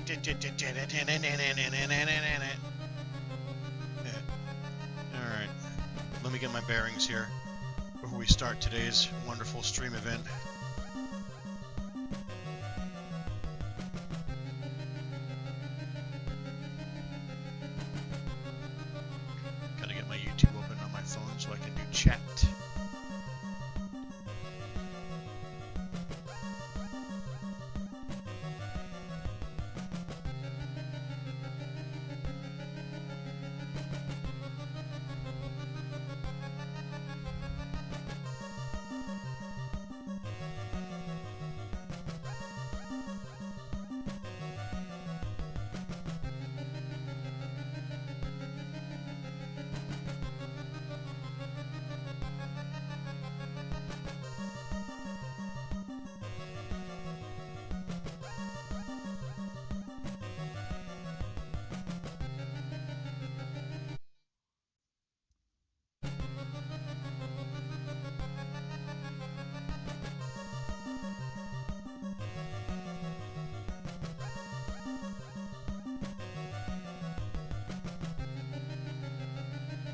Alright, let me get my bearings here before we start today's wonderful stream event. Gotta get my YouTube open on my phone so I can do chat.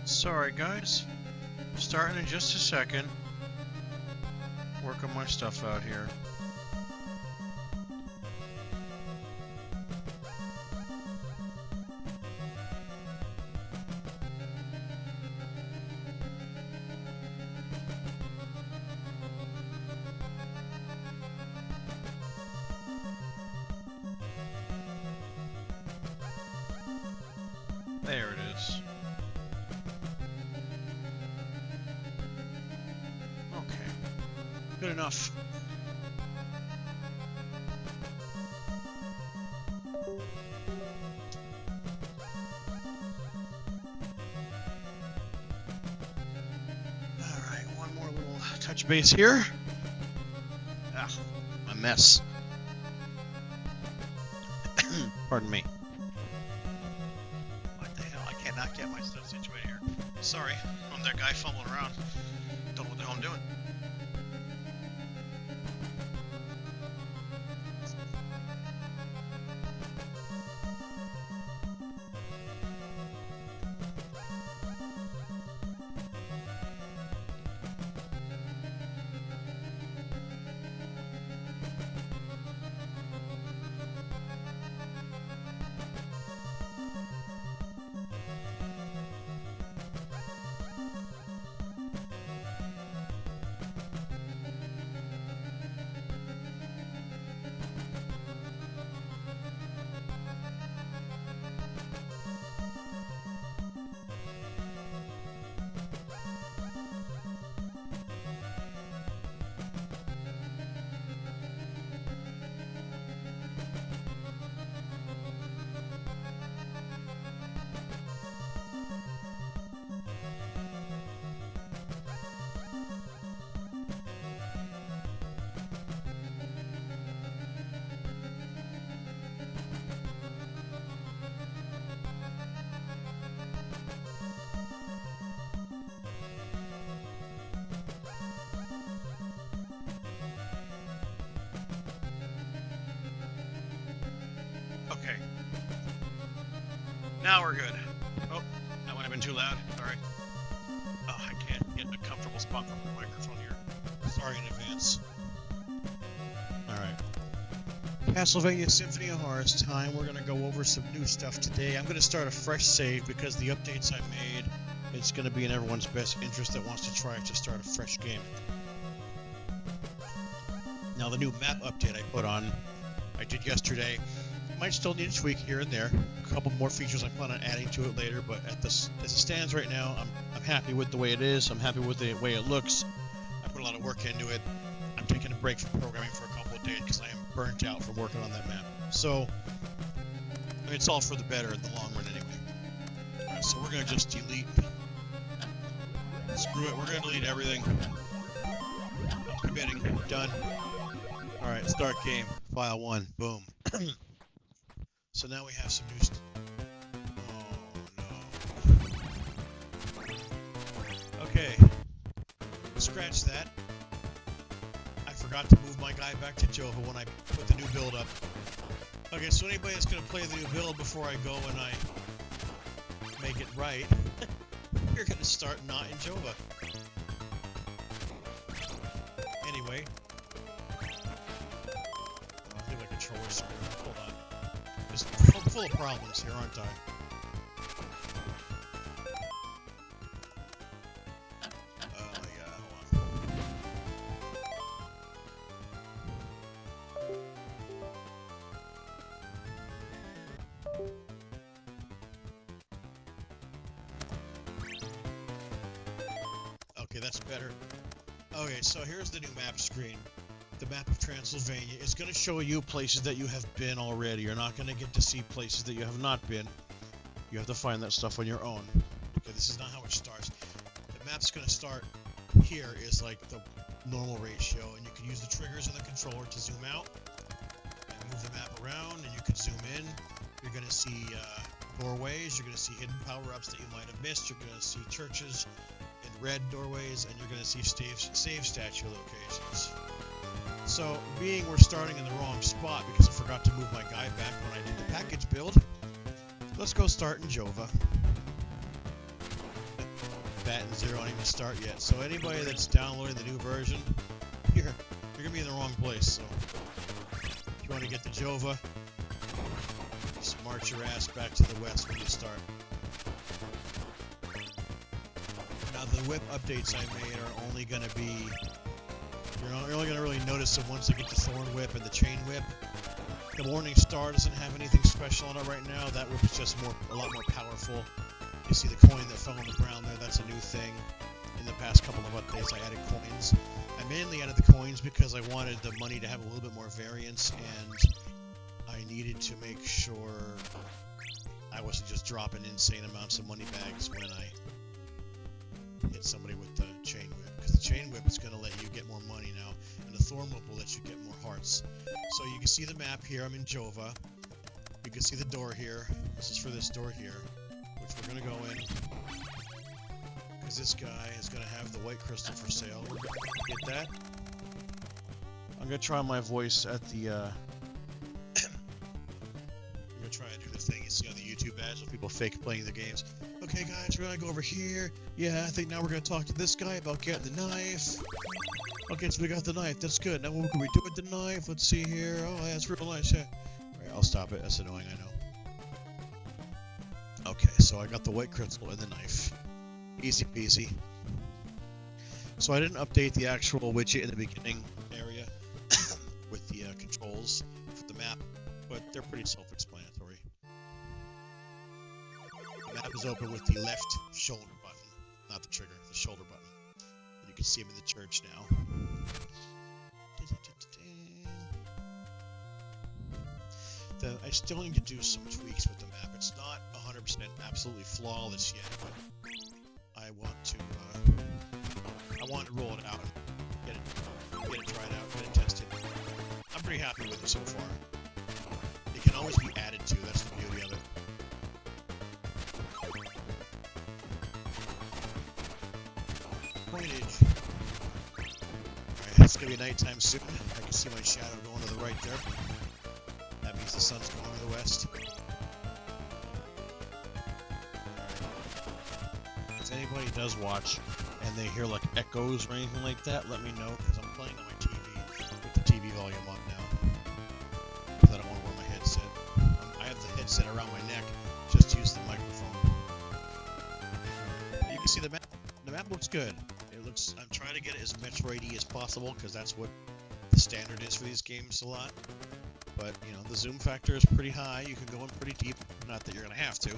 Sorry guys, starting in just a second. Working my stuff out here. There it is. Good enough. Alright, one more little touch base here. Ah, a mess. Pardon me. What the hell? I cannot get my stuff situated here. Sorry, I'm that guy fumbling around. Don't know what the hell I'm doing. Okay. Now we're good. Oh, that might have been too loud. Alright. Oh, I can't get a comfortable spot for the microphone here. Sorry in advance. Alright. Castlevania Symphony of Horror's time. We're going to go over some new stuff today. I'm going to start a fresh save because the updates I made, it's going to be in everyone's best interest that wants to try to start a fresh game. Now, the new map update I did yesterday, might still need a tweak here and there. A couple more features I plan on adding to it later, but as it stands right now, I'm happy with the way it is. I'm happy with the way it looks. I put a lot of work into it. I'm taking a break from programming for a couple of days because I am burnt out from working on that map. So, I mean, it's all for the better in the long run anyway. Alright, so we're going to just delete. Screw it, we're going to delete everything. I'm committing. Done. Alright, start game. File 1. Boom. So now we have some new stuff. Oh no. Okay. Scratch that. I forgot to move my guy back to Jova when I put the new build up. Okay, so anybody that's gonna play the new build before I go and I make it right, you're gonna start not in Jova. Anyway. I think my controller's screwed. Hold on. Just full of problems here, aren't I? Yeah, hold on. Okay, that's better. Okay, so here's the new map screen. The map of Transylvania. It's going to show you places that you have been already. You're not going to get to see places that you have not been. You have to find that stuff on your own. Okay, this is not how it starts. The map's going to start here is like the normal ratio, and you can use the triggers on the controller to zoom out and move the map around, and you can zoom in. You're going to see doorways. You're going to see hidden power-ups that you might have missed. You're going to see churches in red doorways, and you're going to see save statue locations. So, being we're starting in the wrong spot because I forgot to move my guy back when I did the package build, let's go start in Jova. Batten 0 ain't even start yet. So anybody that's downloading the new version, you're gonna be in the wrong place. So if you want to get to Jova, just march your ass back to the west when you start. Now the whip updates I made are only gonna be. You're only going to really notice them once you get the Thorn Whip and the Chain Whip. The Morning Star doesn't have anything special on it right now. That whip is just a lot more powerful. You see the coin that fell on the ground there, that's a new thing. In the past couple of updates, I added coins. I mainly added the coins because I wanted the money to have a little bit more variance, and I needed to make sure I wasn't just dropping insane amounts of money bags when I hit somebody with the Chain Whip. Because the Chain Whip is going to let you get more money now, and the Thorn Whip will let you get more hearts. So you can see the map here. I'm in Jova. You can see the door here. This is for this door here, which we're going to go in. Because this guy is going to have the white crystal for sale. Get that? I'm going to try my voice at the... I'm going to try to do the thing you see on the YouTube ads with people fake playing the games. Okay guys, we're gonna go over here. Yeah, I think now we're gonna talk to this guy about getting the knife. Okay, so we got the knife, that's good. Now what can we do with the knife? Let's see here. Oh, that's real nice, yeah. Alright, I'll stop it, that's annoying, I know. Okay, so I got the white crystal and the knife. Easy peasy. So I didn't update the actual widget in the beginning area with the controls for the map, but they're pretty self-explanatory. The map is open with the left shoulder button, not the trigger, the shoulder button. And you can see him in the church now. I still need to do some tweaks with the map. It's not 100% absolutely flawless yet, but I want to roll it out, get it tried out, get it tested. I'm pretty happy with it so far. It can always be added to, that's the beauty of it. Coinage. Alright, it's gonna be nighttime soon. I can see my shadow going to the right there. That means the sun's going to the west. Alright. If anybody does watch and they hear like echoes or anything like that, let me know, because I'm playing on my TV with the TV volume up now. Because I don't want to wear my headset. I have the headset around my neck, just to use the microphone. You can see the map. The map looks good. I'm trying to get it as Metroid-y as possible, because that's what the standard is for these games a lot. But, you know, the zoom factor is pretty high. You can go in pretty deep. Not that you're going to have to.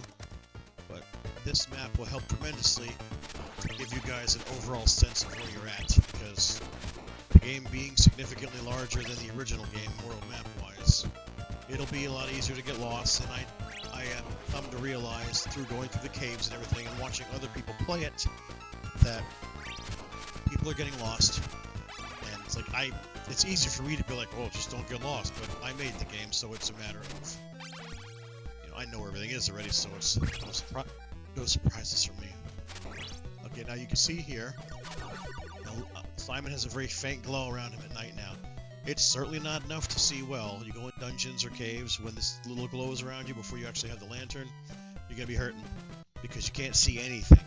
But this map will help tremendously to give you guys an overall sense of where you're at, because the game being significantly larger than the original game, world map-wise, it'll be a lot easier to get lost, and I have come to realize through going through the caves and everything and watching other people play it, that people are getting lost, and it's like it's easy for me to be like, oh, just don't get lost, but I made the game, so it's a matter of, you know, I know where everything is already, so it's no surprises for me. Okay, now you can see here, Simon has a very faint glow around him at night now. It's certainly not enough to see well. You go in dungeons or caves, when this little glows around you before you actually have the lantern, you're going to be hurting because you can't see anything.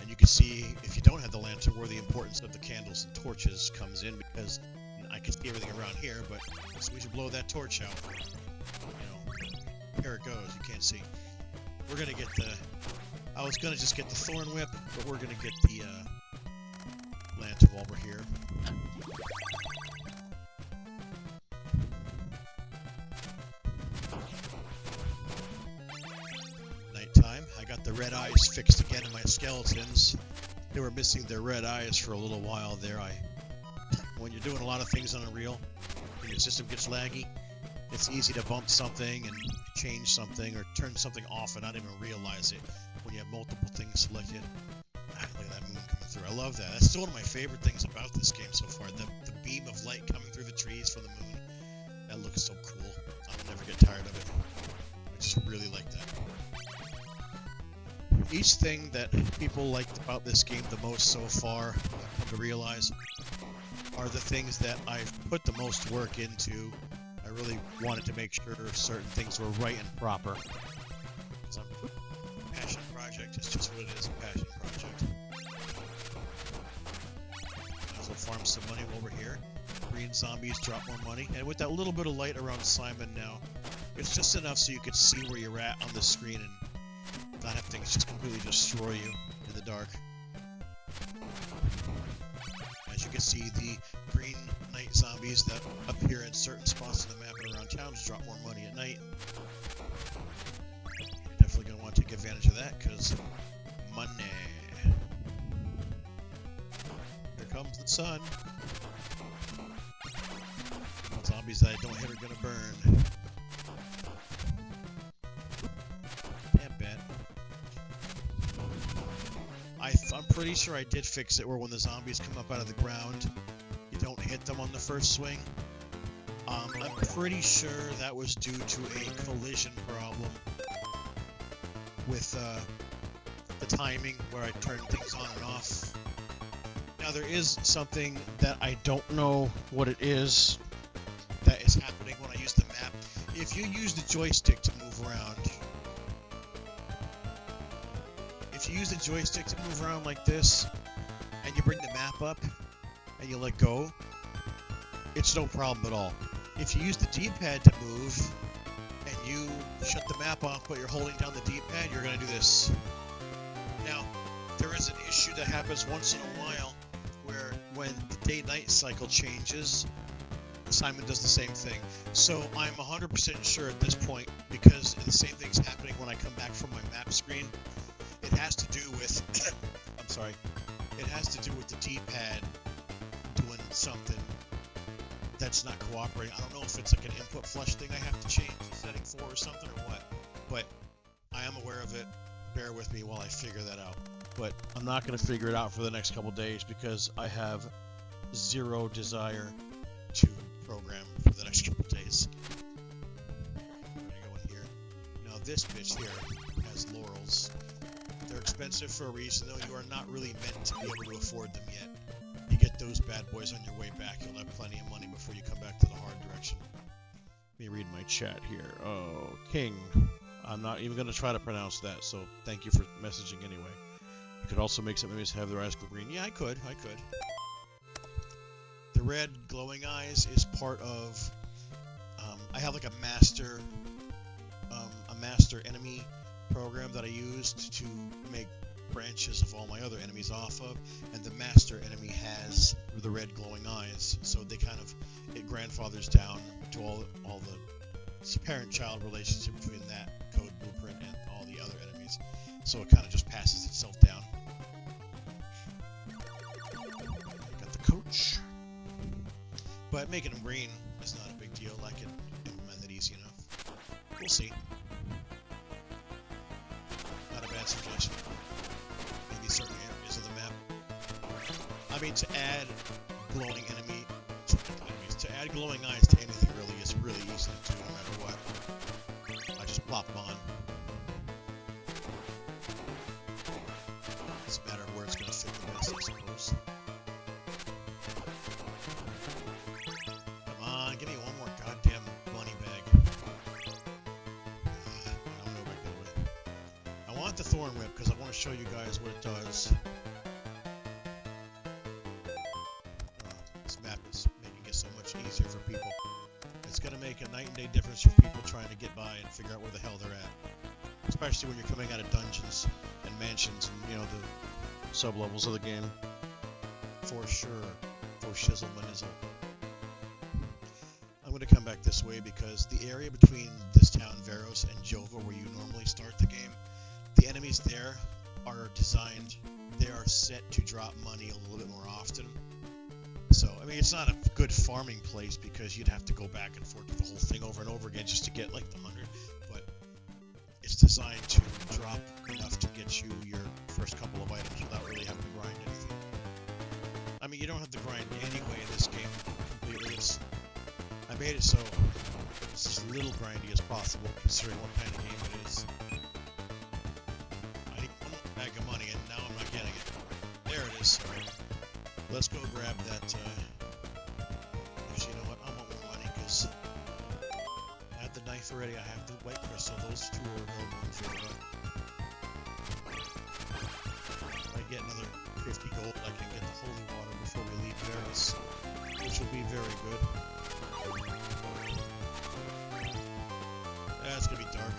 And you can see, if you don't have the lantern, where the importance of the candles and torches comes in, because I can see everything around here, but as soon as you blow that torch out, here it goes. You can't see. We're going to get the... I was going to just get the thorn whip, but we're going to get the lantern while we're here. Nighttime. I got the red eyes fixed again in my skeletons. They were missing their red eyes for a little while there. When you're doing a lot of things on Unreal, and your system gets laggy, it's easy to bump something and change something or turn something off and not even realize it when you have multiple things selected. Look at that moon coming through. I love that. That's still one of my favorite things about this game so far. The beam of light coming through the trees from the moon. That looks so cool. I'll never get tired of it. I just really like that. Each thing that people liked about this game the most so far, I've come to realize, are the things that I've put the most work into. I really wanted to make sure certain things were right and proper. Passion project is just what it is, a passion project. Might as well farm some money while we're here. Green zombies drop more money. And with that little bit of light around Simon now, it's just enough so you can see where you're at on the screen and not have things just completely destroy you in the dark. As you can see, the green night zombies that appear in certain spots on the map and around towns drop more money at night. You're definitely going to want to take advantage of that, because money. Here comes the sun. Zombies that I don't hit are going to burn. Damn bad. I'm pretty sure I did fix it where when the zombies come up out of the ground, you don't hit them on the first swing. I'm pretty sure that was due to a collision problem with the timing where I turn things on and off. Now there is something that I don't know what it is that is happening when I use the map. If you use the joystick to move around, like this, and you bring the map up, and you let go, it's no problem at all. If you use the D-pad to move, and you shut the map off, but you're holding down the D-pad, you're going to do this. Now, there is an issue that happens once in a while, where when the day-night cycle changes, Simon does the same thing. So I'm 100% sure at this point, because the same thing's happening when I come back from my map screen. It has to do with, it has to do with the D-pad doing something that's not cooperating. I don't know if it's like an input flush thing I have to change the setting for or something or what, but I am aware of it. Bear with me while I figure that out. But I'm not going to figure it out for the next couple days because I have zero desire to program for the next couple days. I'm going to go in here. Now this bitch here has laurels. They're expensive for a reason, though. You are not really meant to be able to afford them yet. You get those bad boys on your way back, you'll have plenty of money before you come back to the hard direction. Let me read my chat here. Oh, King. I'm not even going to try to pronounce that, so thank you for messaging anyway. You could also make some enemies have their eyes glow green. Yeah, I could. The red glowing eyes is part of... I have like a master enemy program that I used to make branches of all my other enemies off of, and the master enemy has the red glowing eyes, so they kind of, it grandfathers down to all the parent-child relationship between that code blueprint and all the other enemies, so it kind of just passes itself down. Got the coach, but making them green is not a big deal. I can implement it easy enough. We'll see. Not a bad suggestion. Maybe certain areas of the map. I mean, to add glowing to add glowing eyes to anything really is really easy to do no matter what. I just plop them on. It's a matter of where it's going to fit the best, I suppose. Come the Thorn Whip because I want to show you guys what it does. This map is making it so much easier for people. It's going to make a night and day difference for people trying to get by and figure out where the hell they're at. Especially when you're coming out of dungeons and mansions and, you know, the sub-levels of the game. For sure. For shizzle manizzle. I'm going to come back this way because the area between this town, Veros, and Jova, where you normally start the game, the enemies there are designed, they are set to drop money a little bit more often. So, I mean, it's not a good farming place because you'd have to go back and forth with the whole thing over and over again just to get like the 100, but it's designed to drop enough to get you your first couple of items without really having to grind anything. I mean, you don't have to grind anyway in this game completely. I made it so it's as little grindy as possible considering what kind of game it is. I need one bag of money and now I'm not getting it. There it is. Let's go grab that, actually, you know what, I want more money because I have the knife already, I have the white crystal, those two are no room for it. If I get another 50 gold, I can get the holy water before we leave Veros, which will be very good. It's gonna be dark.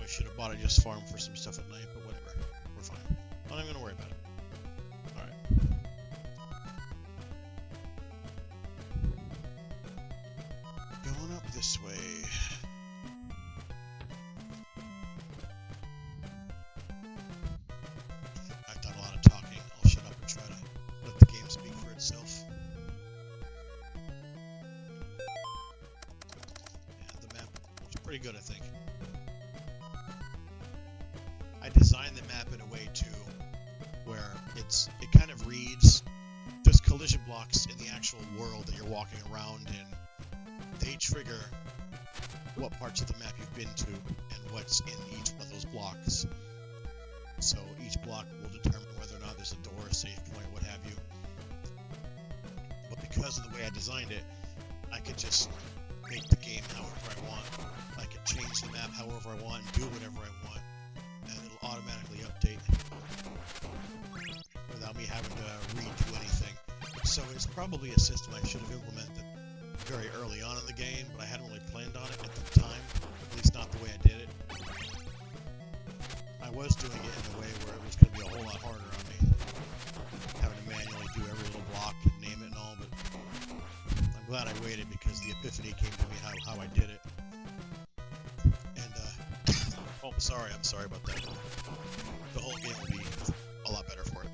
Should have bought it just farm for some stuff at night, but whatever. We're fine. I'm not even gonna worry about it. Alright. Going up this way. I've done a lot of talking. I'll shut up and try to let the game speak for itself. And the map looks pretty good, I think. I designed the map in a way too, where it kind of reads, there's collision blocks in the actual world that you're walking around in. They trigger what parts of the map you've been to and what's in each one of those blocks. So each block will determine whether or not there's a door, a safe point, what have you. But because of the way I designed it, I could just make the game however I want. I could change the map however I want and do whatever I want. And it'll automatically update without me having to redo anything. So it's probably a system I should have implemented very early on in the game, but I hadn't really planned on it at the time, at least not the way I did it. I was doing it in a way where it was going to be a whole lot harder on me, having to manually do every little block and name it and all, but I'm glad I waited because the epiphany came to me how I did it. Oh, I'm sorry about that. The whole game will be a lot better for it.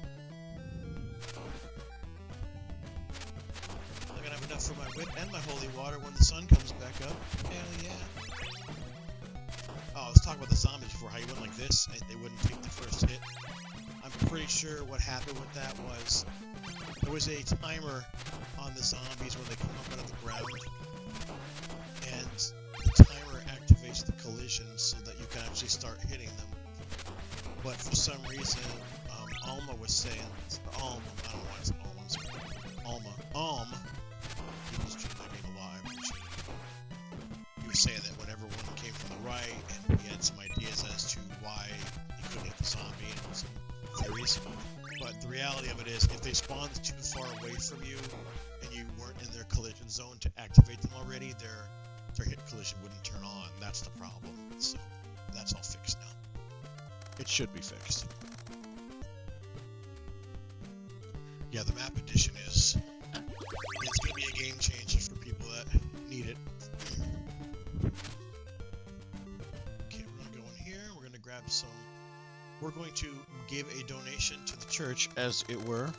I'm gonna have enough for my whip and my holy water when the sun comes back up. Hell yeah. Oh, I was talking about the zombies before, how you went like this, and they wouldn't take the first hit. I'm pretty sure what happened with that was, there was a timer on the zombies when they come up out of the ground, and the timer activates the collisions so that you can actually start hitting them. But for some reason, Alma was saying, Alma, I don't know why it's Alma, it's Alma, he was trying to make a lie, I appreciate it. He was saying that whenever one came from the right, and he had some ideas as to why he couldn't hit the zombie, and some theories. But the reality of it is, if they spawned too far away from you, and you weren't in their collision zone to activate them already, their hit collision wouldn't turn on. That's the problem. So that's all fixed now. It should be fixed. Yeah, the map edition it's gonna be a game changer for people that need it. Okay, we're gonna go in here. We're gonna grab some. We're going to give a donation to the church, as it were.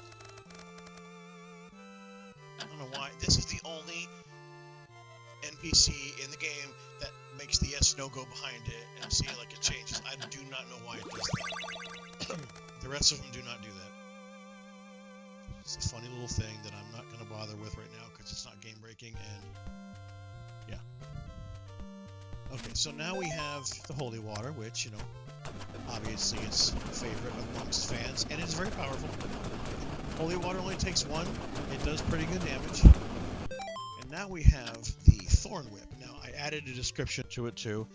I don't know why. This is the only NPC in the game that makes the yes no go behind it and see like it changes. I do not know why it does that. The rest of them do not do that. It's a funny little thing that I'm not going to bother with right now because it's not game breaking, and yeah. Okay, so now we have the holy water, which, you know, Obviously, it's a favorite amongst fans, and it's very powerful. Holy water only takes 1. It does pretty good damage. And now we have the Thorn Whip. Now, I added a description to it too.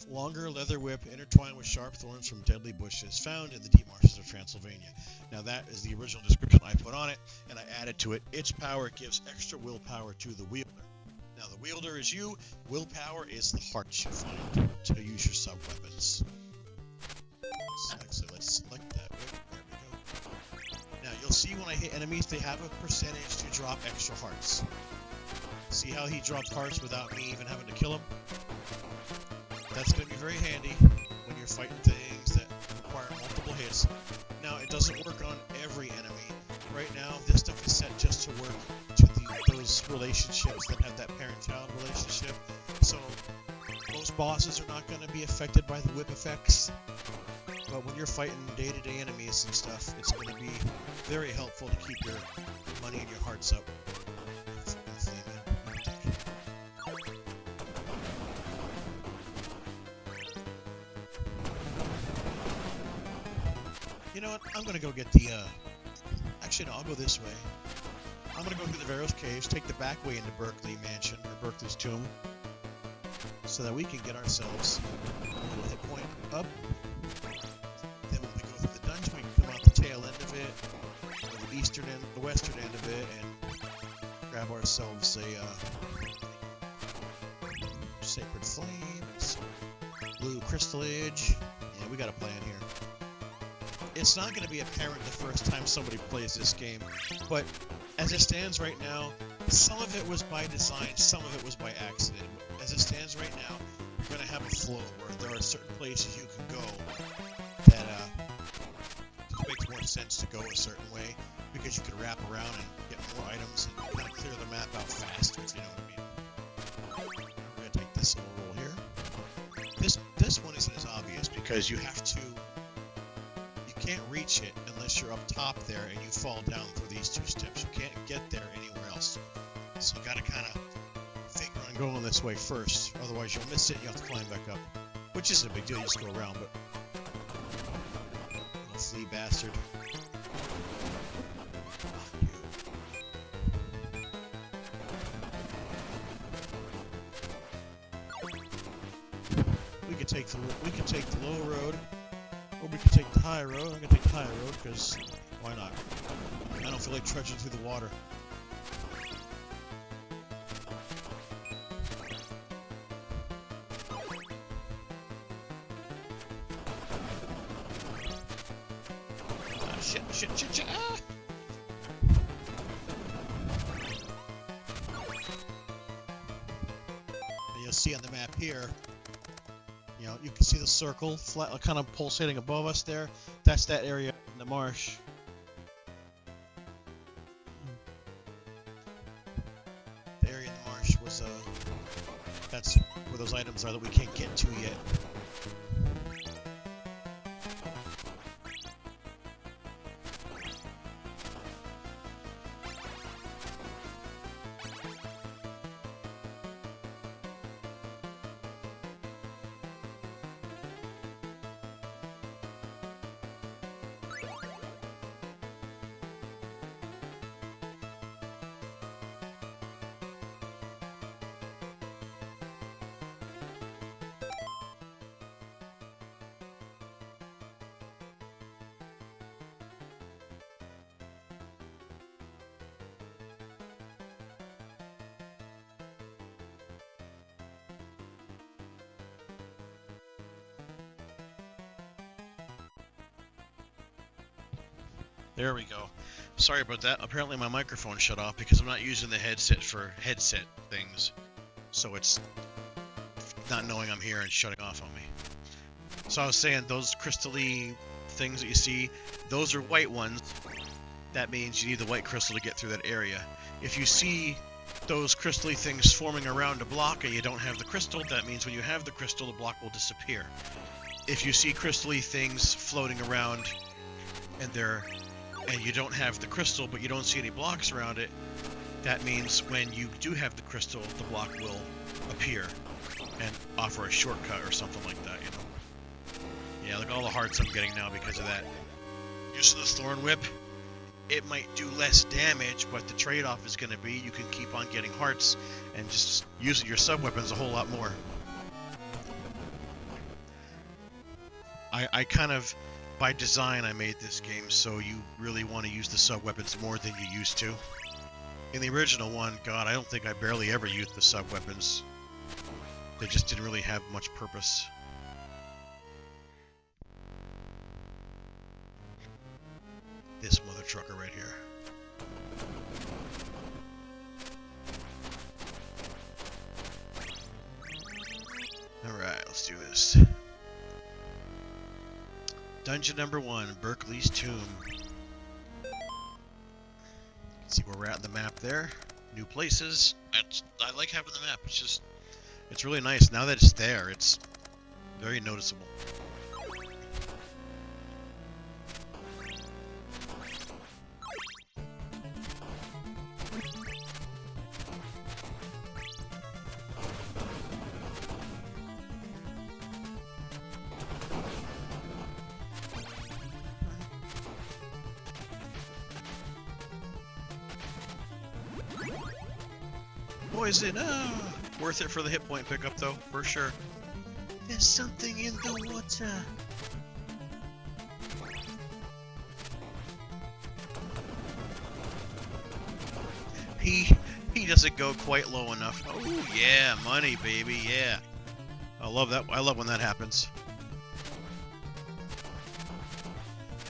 Longer leather whip intertwined with sharp thorns from deadly bushes found in the deep marshes of Transylvania. Now, that is the original description I put on it, and I added to it, its power gives extra willpower to the wielder. Now, the wielder is you. Willpower is the hearts you find to use your sub-weapons. So let's select that whip. There we go. Now, you'll see when I hit enemies, they have a percentage to drop extra hearts. See how he dropped hearts without me even having to kill him? That's going to be very handy when you're fighting things that require multiple hits. Now, it doesn't work on every enemy. Right now, this stuff is set just to work to those relationships that have that parent-child relationship. So, most bosses are not going to be affected by the whip effects. But when you're fighting day-to-day enemies and stuff, it's going to be very helpful to keep your money and your hearts up. You know what? I'm going to go get the, actually, no, I'll go this way. I'm going to go through the various caves, take the back way into Berkeley Mansion, or Berkeley's tomb, so that we can get ourselves a little hit point up. Then when we go through the dungeon, we can come out the tail end of it, or the eastern end, the western end of it, and grab ourselves a, Sacred Flames, blue crystallage. Yeah, we got a plan here. It's not going to be apparent the first time somebody plays this game, but as it stands right now, some of it was by design, some of it was by accident. As it stands right now, you're going to have a flow where there are certain places you can go that it makes more sense to go a certain way, because you can wrap around and get more items and kind of clear the map out faster, if you know what I mean. We're going to take this little roll here. This one isn't as obvious, because you can't reach it unless you're up top there and you fall down through these 2 steps. You can't get there anywhere else. So you got to kind of figure on going this way first. Otherwise you'll miss it and you have to climb back up. Which isn't a big deal, you just go around, but... Little flea bastard. We can take the low road. Or we can take the high road. I'm going to take the high road, because why not? I don't feel like trudging through the water. Ah, shit, ah! And you'll see on the map here, you know, you can see the circle flat, kind of pulsating above us there. That's that area in the marsh. The area in the marsh was, that's where those items are that we can't get to yet. There we go. Sorry about that. Apparently my microphone shut off because I'm not using the headset for headset things. So it's not knowing I'm here and shutting off on me. So I was saying, those crystal-y things that you see, those are white ones. That means you need the white crystal to get through that area. If you see those crystal-y things forming around a block and you don't have the crystal, that means when you have the crystal, the block will disappear. If you see crystal-y things floating around and you don't have the crystal, but you don't see any blocks around it, that means when you do have the crystal, the block will appear and offer a shortcut or something like that, you know. Yeah, look at all the hearts I'm getting now because of that. Using the Thorn Whip, it might do less damage, but the trade-off is going to be you can keep on getting hearts and just using your sub-weapons a whole lot more. I kind of, by design, I made this game so you really want to use the sub-weapons more than you used to. In the original one, God, I don't think I barely ever used the sub-weapons. They just didn't really have much purpose. This mother trucker right here. Alright, let's do this. Dungeon number 1, Berkeley's Tomb. You can see where we're at in the map there. New places. I like having the map. It's really nice. Now that it's there, it's very noticeable. Poison, worth it for the hit point pickup though, for sure. There's something in the water. He doesn't go quite low enough. Oh yeah, money baby, yeah. I love that. I love when that happens.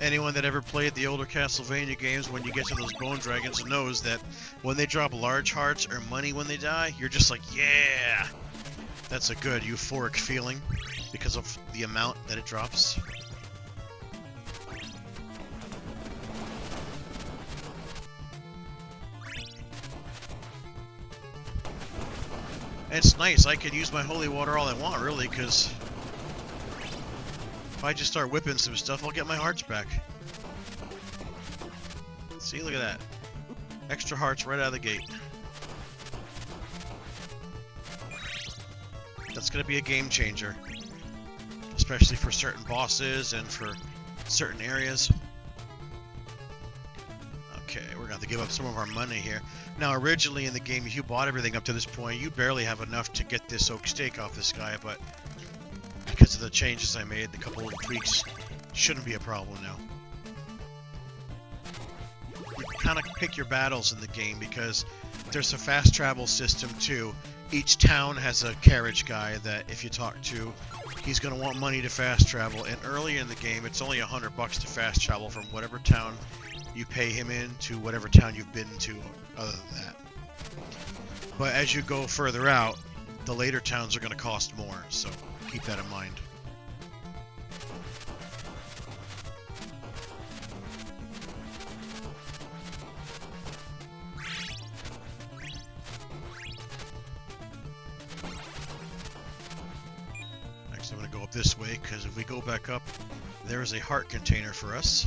Anyone that ever played the older Castlevania games, when you get to those bone dragons, knows that when they drop large hearts or money when they die, you're just like, yeah! That's a good euphoric feeling because of the amount that it drops. And it's nice, I can use my holy water all I want, really, because if I just start whipping some stuff, I'll get my hearts back. See, look at that. Extra hearts right out of the gate. That's going to be a game changer. Especially for certain bosses and for certain areas. Okay, we're going to have to give up some of our money here. Now, originally in the game, if you bought everything up to this point, you barely have enough to get this oak steak off this guy, but because of the changes I made, the couple of tweaks, shouldn't be a problem now. You kind of pick your battles in the game because there's a fast travel system too. Each town has a carriage guy that if you talk to, he's going to want money to fast travel, and early in the game, it's only $100 to fast travel from whatever town you pay him in to whatever town you've been to other than that. But as you go further out, the later towns are going to cost more, so keep that in mind. Next I'm going to go up this way, because if we go back up, there is a heart container for us.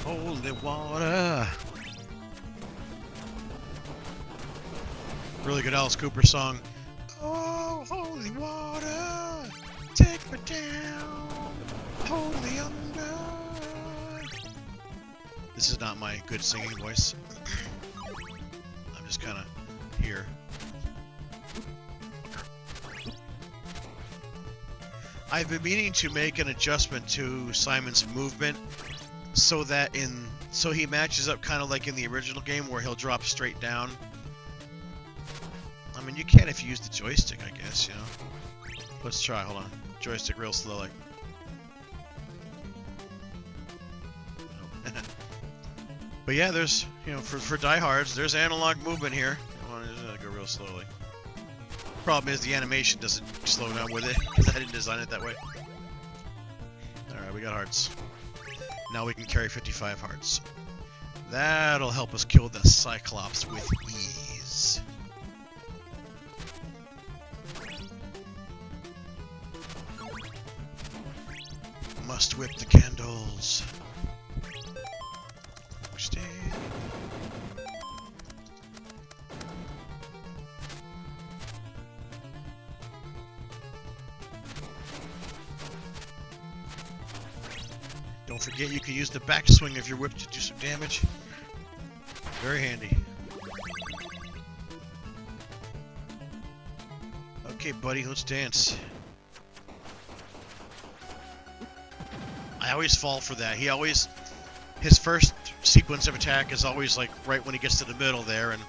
Holy water. Really good Alice Cooper song. Oh, holy water, take me down, hold me under. This is not my good singing voice. I'm just kind of here. I've been meaning to make an adjustment to Simon's movement so that so he matches up kind of like in the original game where he'll drop straight down. I mean, you can if you use the joystick, I guess, you know. Let's try, hold on. Joystick real slowly. But yeah, there's, you know, for diehards, there's analog movement here. I want to go real slowly. Problem is the animation doesn't slow down with it, because I didn't design it that way. Alright, we got hearts. Now we can carry 55 hearts. That'll help us kill the Cyclops with ease. Must whip the candles. Don't forget you can use the backswing of your whip to do some damage. Very handy. Okay, buddy, let's dance. I always fall for that. His first sequence of attack is always like right when he gets to the middle there, and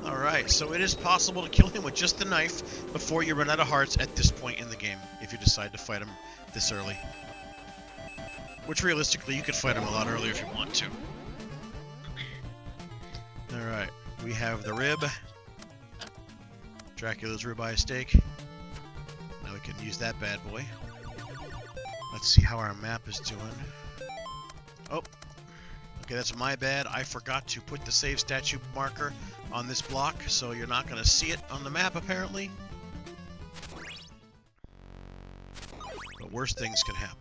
alright, so it is possible to kill him with just the knife before you run out of hearts at this point in the game, if you decide to fight him this early. Which realistically, you could fight him a lot earlier if you want to. Alright, we have the rib. Dracula's ribeye steak. Now we can use that bad boy. Let's see how our map is doing. Oh, okay, that's my bad. I forgot to put the save statue marker on this block, so you're not going to see it on the map, apparently. But worse things can happen.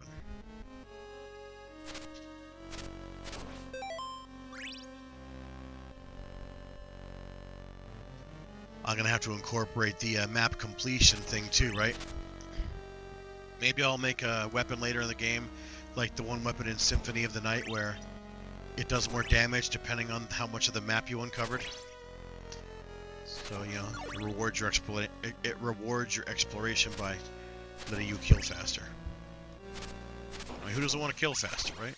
I'm going to have to incorporate the map completion thing too, right? Maybe I'll make a weapon later in the game, like the one weapon in Symphony of the Night, where it does more damage depending on how much of the map you uncovered. So, you know, it rewards your exploration by letting you kill faster. I mean, who doesn't want to kill faster, right?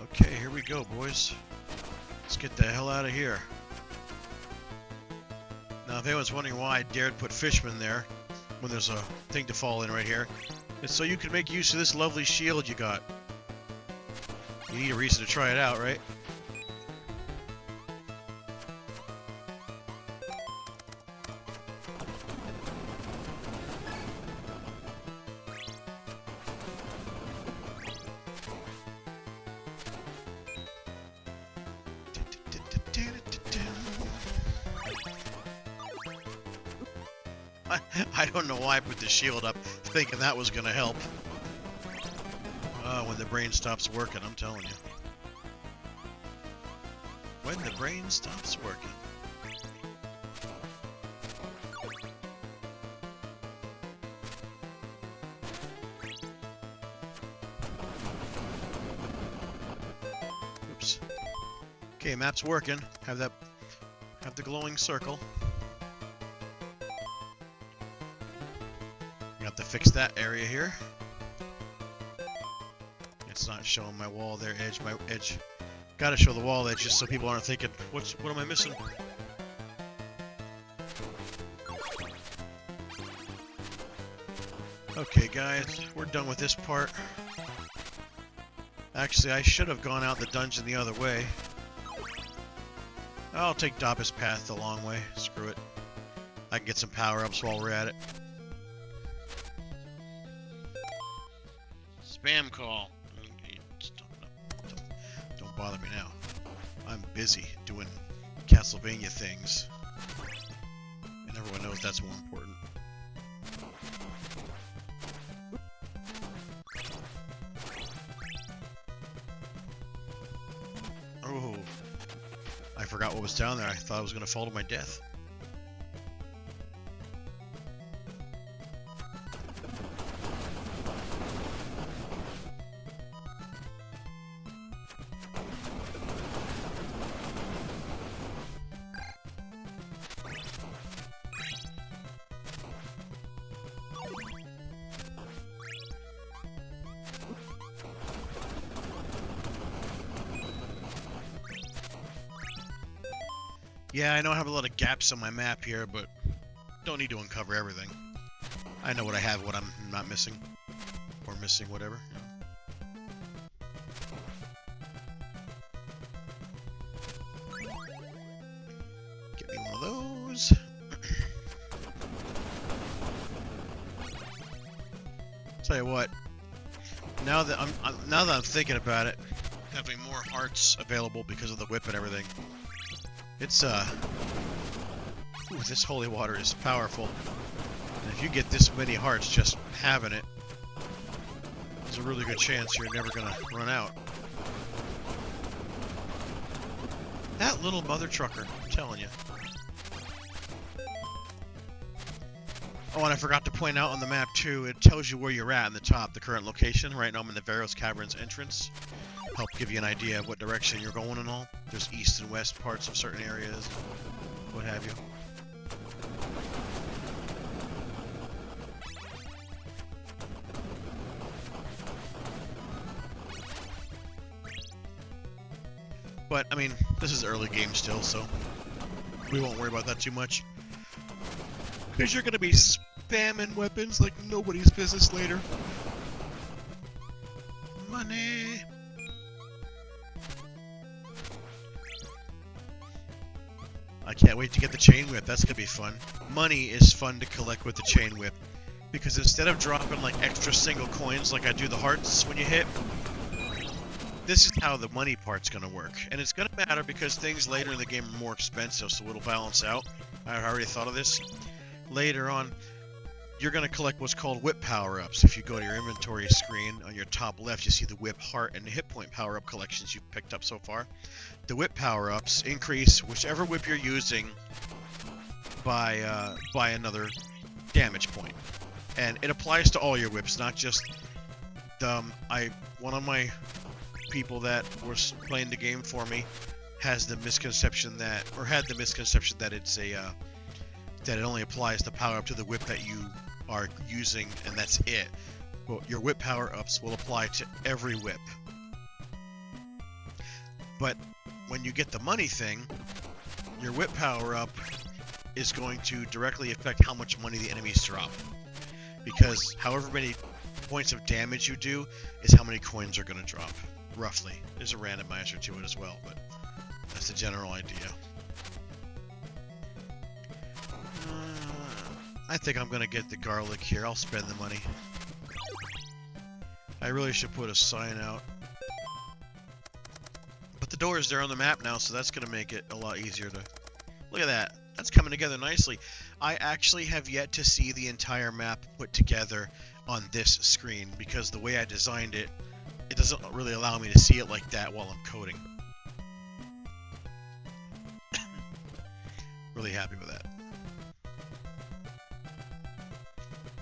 Okay, here we go, boys. Let's get the hell out of here. Now, if anyone's wondering why I dared put Fishman there when there's a thing to fall in right here, it's so you can make use of this lovely shield you got. You need a reason to try it out, right? I don't know why I put the shield up, thinking that was going to help. When the brain stops working, I'm telling you. When the brain stops working. Oops. Okay, map's working. Have the glowing circle. Got to fix that area here. It's not showing my wall there, my edge. Gotta show the wall edge just so people aren't thinking, what am I missing? Okay guys, we're done with this part. Actually, I should have gone out the dungeon the other way. I'll take Dapa's path the long way. Screw it. I can get some power-ups while we're at it. Spam call. Don't bother me now. I'm busy doing Castlevania things. And everyone knows that's more important. Oh. I forgot what was down there. I thought I was going to fall to my death. Yeah, I know I have a lot of gaps on my map here, but don't need to uncover everything. I know what I have, what I'm not missing. Or missing, whatever. Get me one of those. Tell you what, now that I'm thinking about it, having more hearts available because of the whip and everything, it's ooh, this holy water is powerful. And if you get this many hearts just having it, there's a really good chance you're never gonna run out. That little mother trucker, I'm telling you. Oh, and I forgot to point out on the map too, it tells you where you're at in the top, the current location. Right now I'm in the Varus Caverns entrance. Help give you an idea of what direction you're going and all. There's east and west parts of certain areas, what have you. But, I mean, this is early game still, so we won't worry about that too much. Because you're going to be spamming weapons like nobody's business later. Money! I can't wait to get the chain whip, that's going to be fun. Money is fun to collect with the chain whip. Because instead of dropping like extra single coins like I do the hearts when you hit, this is how the money part's going to work. And it's going to matter because things later in the game are more expensive, so it'll balance out. I already thought of this. Later on, you're going to collect what's called whip power-ups. If you go to your inventory screen, on your top left, you see the whip, heart, and hit point power-up collections you've picked up so far. The whip power-ups increase whichever whip you're using by another damage point. And it applies to all your whips, not just one of my people that was playing the game for me has the misconception that, or had the misconception that it's a that it only applies the power up to the whip that you are using and that's it. Well, your whip power ups will apply to every whip. But when you get the money thing, your whip power up is going to directly affect how much money the enemies drop. Because however many points of damage you do is how many coins are going to drop. Roughly. There's a randomizer to it as well, but that's the general idea. I think I'm going to get the garlic here. I'll spend the money. I really should put a sign out. But the door is there on the map now, so that's going to make it a lot easier to... Look at that. That's coming together nicely. I actually have yet to see the entire map put together on this screen, because the way I designed it, it doesn't really allow me to see it like that while I'm coding. Really happy with that.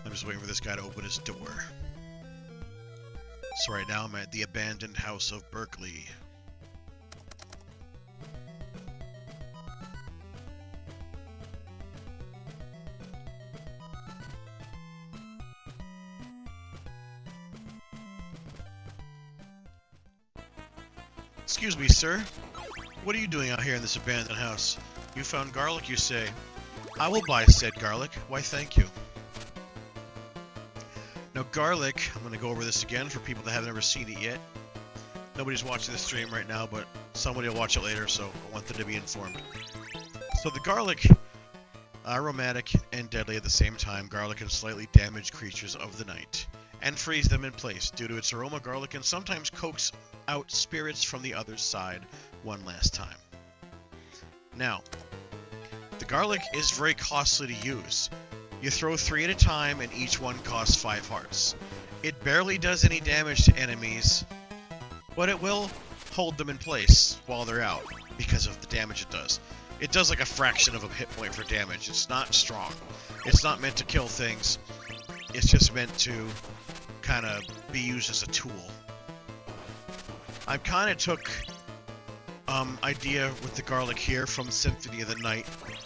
I'm just waiting for this guy to open his door. So right now I'm at the abandoned house of Berkeley. Excuse me, sir. What are you doing out here in this abandoned house? You found garlic, you say. I will buy said garlic. Why, thank you. Now, garlic, I'm going to go over this again for people that haven't ever seen it yet. Nobody's watching the stream right now, but somebody will watch it later, so I want them to be informed. So the garlic, aromatic and deadly at the same time, garlic can slightly damage creatures of the night and freeze them in place. Due to its aroma, garlic can sometimes coax out spirits from the other side one last time. Now, the garlic is very costly to use. You throw 3 at a time and each one costs 5 hearts. It barely does any damage to enemies, but it will hold them in place while they're out because of the damage it does. It does like a fraction of a hit point for damage. It's not strong. It's not meant to kill things. It's just meant to kind of be used as a tool. I kind of took idea with the garlic here from Symphony of the Night,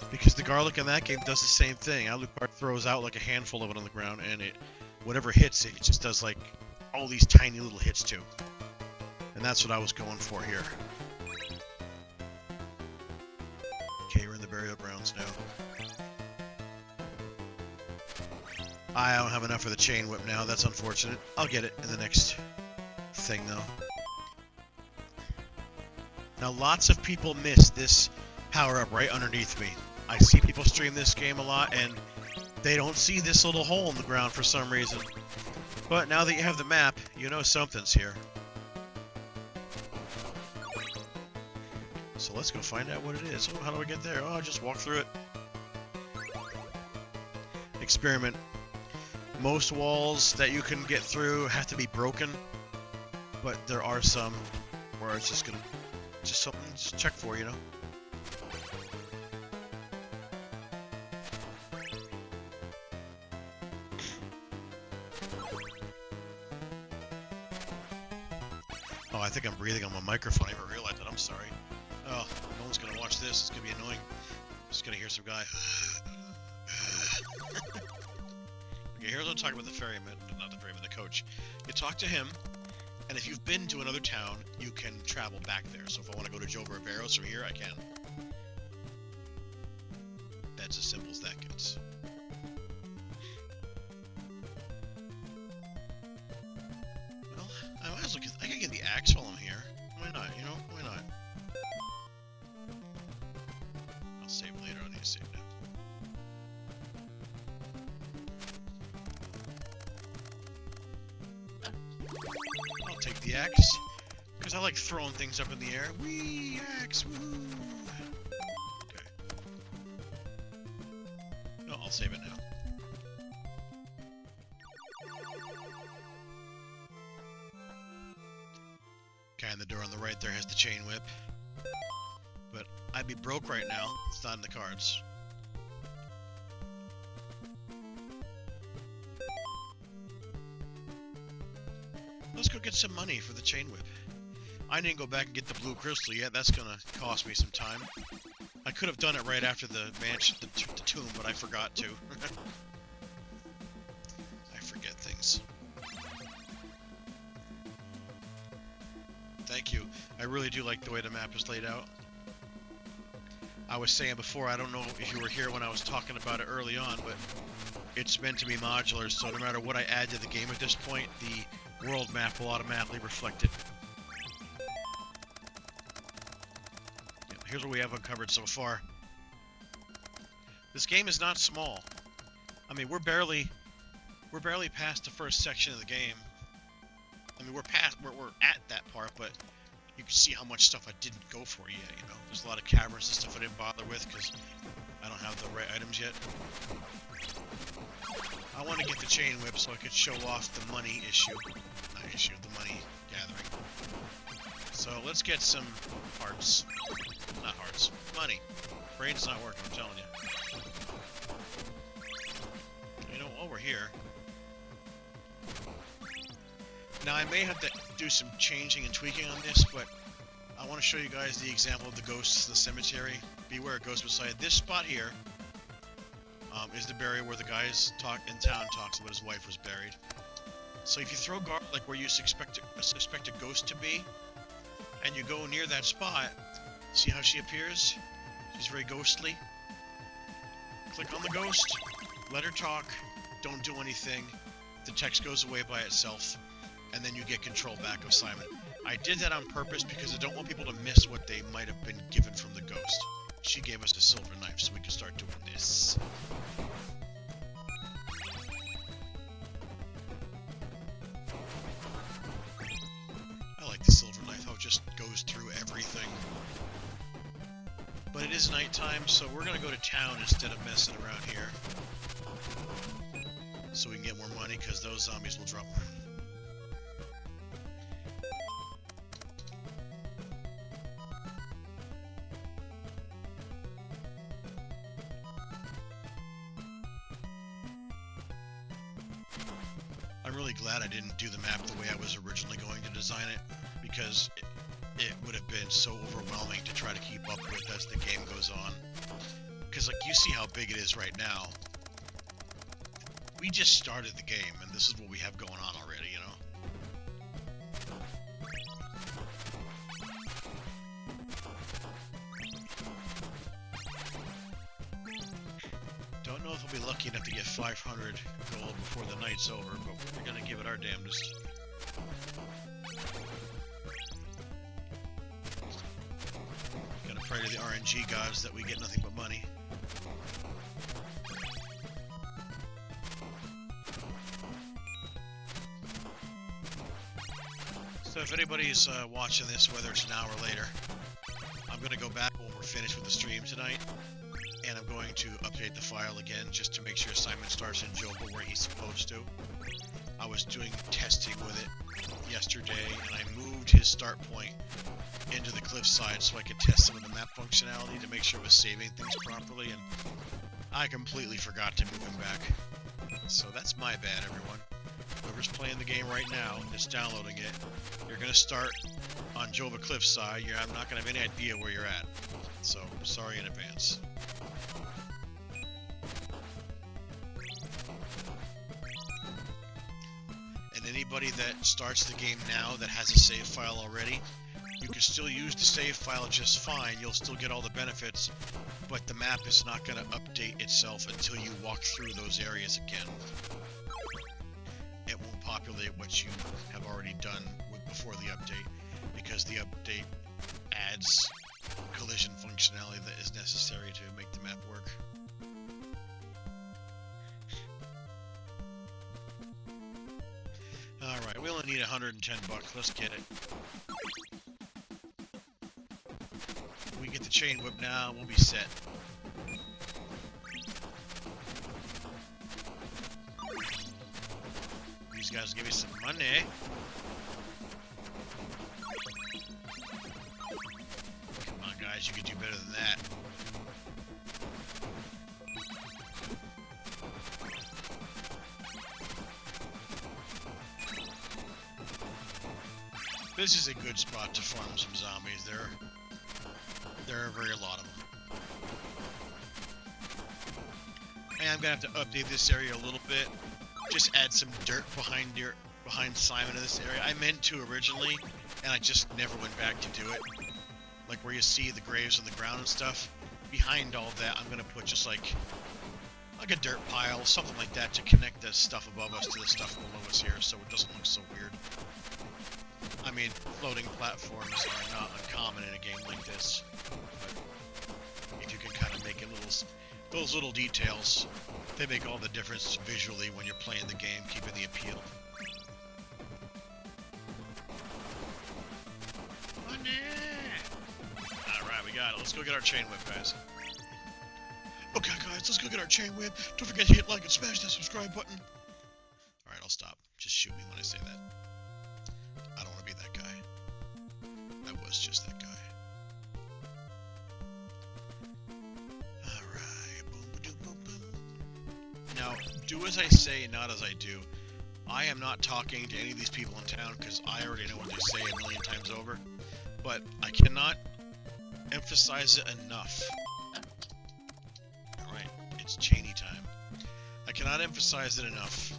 because the garlic in that game does the same thing. Alucard throws out like a handful of it on the ground, and it, whatever hits it, it just does like all these tiny little hits too. And that's what I was going for here. Okay, we're in the burial grounds now. I don't have enough for the chain whip now. That's unfortunate. I'll get it in the next thing though. Now, lots of people miss this power-up right underneath me. I see people stream this game a lot, and they don't see this little hole in the ground for some reason. But now that you have the map, you know something's here. So let's go find out what it is. Oh, how do I get there? Oh, I just walk through it. Experiment. Most walls that you can get through have to be broken, but there are some where it's just something to check for, you know? Oh, I think I'm breathing on my microphone. I didn't realize that. I'm sorry. Oh, no one's gonna watch this. It's gonna be annoying. I'm just gonna hear some guy. Okay, here's what I'm talking about the ferryman, not the ferryman, the coach. You talk to him, and if you've been to another town, you can travel back there. So if I want to go to Joe Barberos from here, I can. That's as simple as that gets. Well, I might as well I can get the axe while I'm here. Why not? You know, why not? I'll save later. I need to save now. I'll take the axe, because I like throwing things up in the air. Whee! Axe! Woohoo! Okay. No, I'll save it now. Guy in the door on the right there has the chain whip. But I'd be broke right now. It's not in the cards. Let's go get some money for the chain whip. I didn't go back and get the blue crystal yet. That's gonna cost me some time. I could have done it right after the mansion, the tomb, but I forgot to. I forget things. Thank you. I really do like the way the map is laid out. I was saying before, I don't know if you were here when I was talking about it early on, but it's meant to be modular, so no matter what I add to the game at this point, the world map will automatically reflect it. Yeah, here's what we have uncovered so far. This game is not small. I mean, we're barely past the first section of the game. I mean, we're at that part, but you can see how much stuff I didn't go for yet, you know? There's a lot of caverns and stuff I didn't bother with because I don't have the right items yet. I want to get the chain whip so I could show off the money issue. Not issue, the money gathering. So let's get some hearts. Not hearts. Money. Brain's not working, I'm telling you. You know, while we're here... Now, I may have to do some changing and tweaking on this, but I want to show you guys the example of the ghosts in the cemetery. Beware, ghost beside this spot here is the burial where the guys in town talks about his wife was buried. So if you throw garlic where you suspect a ghost to be, and you go near that spot, see how she appears? She's very ghostly. Click on the ghost, let her talk, don't do anything. The text goes away by itself. And then you get control back of Simon. I did that on purpose because I don't want people to miss what they might have been given from the ghost. She gave us a silver knife so we can start doing this. I like the silver knife, how it just goes through everything. But it is nighttime, so we're gonna go to town instead of messing around here. So we can get more money, because those zombies will drop more. I'm really glad I didn't do the map the way I was originally going to design it, because it would have been so overwhelming to try to keep up with as the game goes on. Because, like, you see how big it is right now. We just started the game, and this is what we have going on already, you know? Don't know if we'll be lucky enough to get 500 gold before the night's over, but we're gonna give it our damnedest. Gotta pray to the RNG gods that we get nothing but money. So if anybody's watching this, whether it's now or later, I'm gonna go back when we're finished with the stream tonight and I'm going to update the file again just to make sure Simon starts in Jova where he's supposed to. I was doing testing with it yesterday, and I moved his start point into the cliffside so I could test some of the map functionality to make sure it was saving things properly, and I completely forgot to move him back. So that's my bad, everyone. Whoever's playing the game right now, that's downloading it, you're going to start on Jova Cliffside. I'm not going to have any idea where you're at. So, sorry in advance. And anybody that starts the game now that has a save file already, you can still use the save file just fine. You'll still get all the benefits, but the map is not going to update itself until you walk through those areas again. It won't populate what you have already done before the update, because the update adds collision functionality that is necessary to make the map work. Alright, we only need 110 bucks. Let's get it. We get the chain whip now, we'll be set. These guys will give me some money. Come on, guys, you can do better than that. This is a good spot to farm some zombies. There are very lot of them. And I'm gonna have to update this area a little bit. Just add some dirt behind Simon in this area. I meant to originally, and I just never went back to do it. Like where you see the graves on the ground and stuff. Behind all that, I'm gonna put just like a dirt pile, something like that, to connect the stuff above us to the stuff below us here, so it doesn't look so weird. I mean, floating platforms are not uncommon in a game like this, but if you can kind of make it those little details, they make all the difference visually when you're playing the game, keeping the appeal. Alright, we got it. Let's go get our chain whip, guys. Okay, guys, let's go get our chain whip. Don't forget to hit like and smash that subscribe button. Alright, I'll stop. Just shoot me when I say that. I don't want to be that guy. I was just that guy. Alright. Boom, boom, boom, boom. Now, do as I say, not as I do. I am not talking to any of these people in town because I already know what they say a million times over. But I cannot emphasize it enough. Alright, it's Cheney time. I cannot emphasize it enough.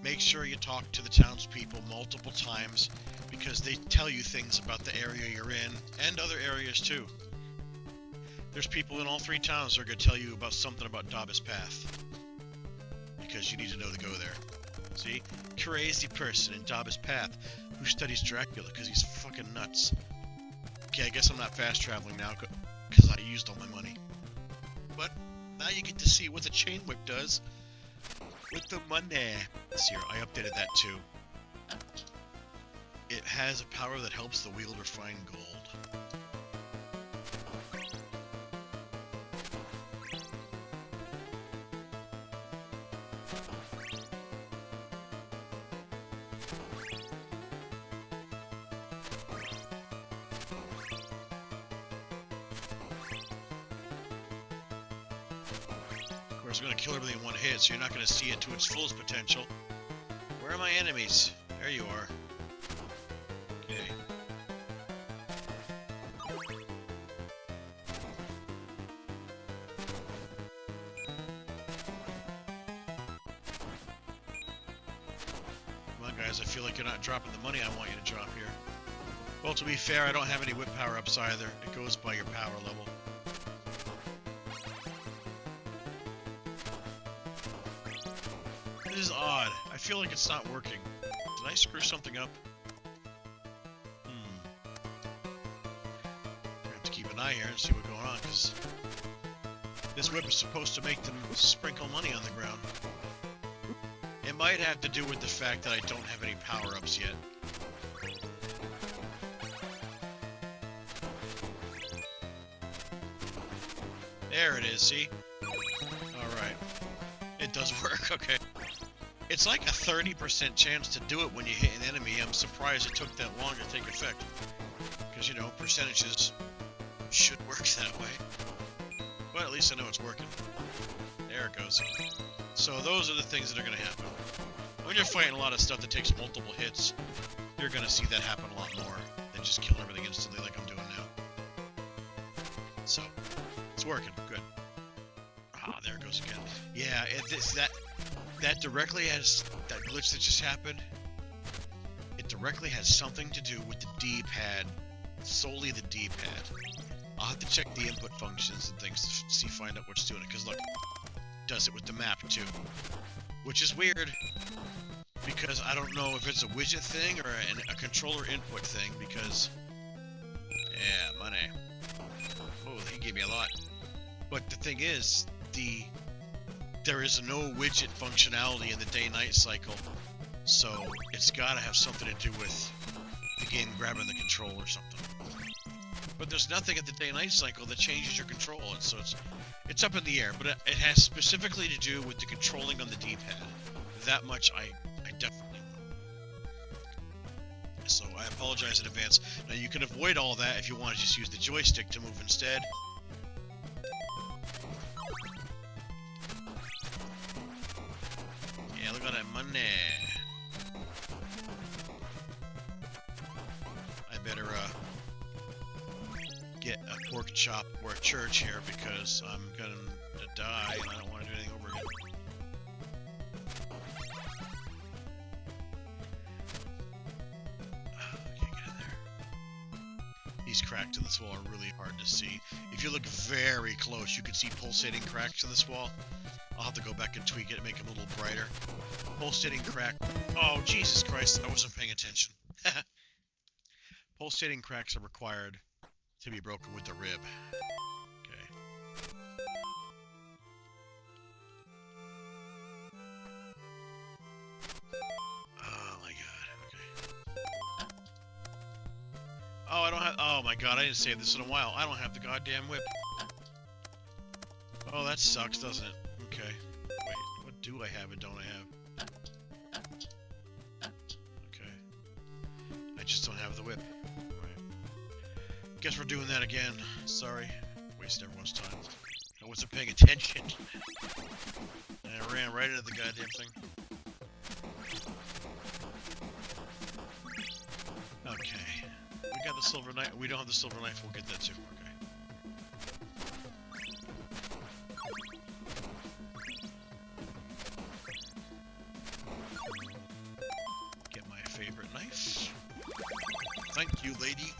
Make sure you talk to the townspeople multiple times, because they tell you things about the area you're in, and other areas too. There's people in all three towns that are going to tell you about something about Davis Path, because you need to know to go there. See? Crazy person in Davis Path who studies Dracula because he's fucking nuts. Okay, I guess I'm not fast traveling now because I used all my money. But now you get to see what the chain whip does with the money. This year, I updated that too. It has a power that helps the wielder find gold. Of course, I'm going to kill everything in one hit, so you're not going to see it to its fullest potential. Where are my enemies? There you are. Okay. Come on, guys, I feel like you're not dropping the money I want you to drop here. Well, to be fair, I don't have any whip power-ups either. It goes by your power level. This is odd. I feel like it's not working. Did I screw something up? I have to keep an eye here and see what's going on, because this whip is supposed to make them sprinkle money on the ground. It might have to do with the fact that I don't have any power-ups yet. There it is, see? Alright. It does work, okay. It's like a 30% chance to do it when you hit an enemy. I'm surprised it took that long to take effect. Because, you know, percentages should work that way. But at least I know it's working. There it goes. So those are the things that are going to happen. When you're fighting a lot of stuff that takes multiple hits, you're going to see that happen a lot more than just killing everything instantly like I'm doing now. So, it's working. Good. Ah, there it goes again. Yeah, that directly has... That glitch that just happened, it directly has something to do with the D-pad. Solely the D-pad. I'll have to check the input functions and things to find out what's doing it. Because look, it does it with the map too. Which is weird. Because I don't know if it's a widget thing or a controller input thing, because... Yeah, money. Oh, he gave me a lot. But the thing is, there is no widget functionality in the day-night cycle, so it's gotta have something to do with the game grabbing the control or something. But there's nothing at the day-night cycle that changes your control, and so it's up in the air, but it has specifically to do with the controlling on the D-pad. That much I definitely know. So I apologize in advance. Now you can avoid all that if you want to just use the joystick to move instead. Yeah, look at that money. I better get a pork chop or a church here because I'm gonna die and I don't want to do anything over again. These cracks in this wall are really hard to see. If you look very close, you can see pulsating cracks in this wall. I'll have to go back and tweak it and make them a little brighter. Pulsating crack. Oh, Jesus Christ, I wasn't paying attention. Pulsating cracks are required to be broken with the rib. Okay. Oh my god, okay. Oh, I don't have... Oh my god, I didn't save this in a while. I don't have the goddamn whip. Oh, that sucks, doesn't it? Okay. Wait, what do I have and don't I have? Okay. I just don't have the whip. Right. Guess we're doing that again. Sorry. Wasted everyone's time. I wasn't paying attention. And I ran right into the goddamn thing. Okay. We got the silver knife. We don't have the silver knife. We'll get that too. Okay. Get my favorite knife. Thank you, lady.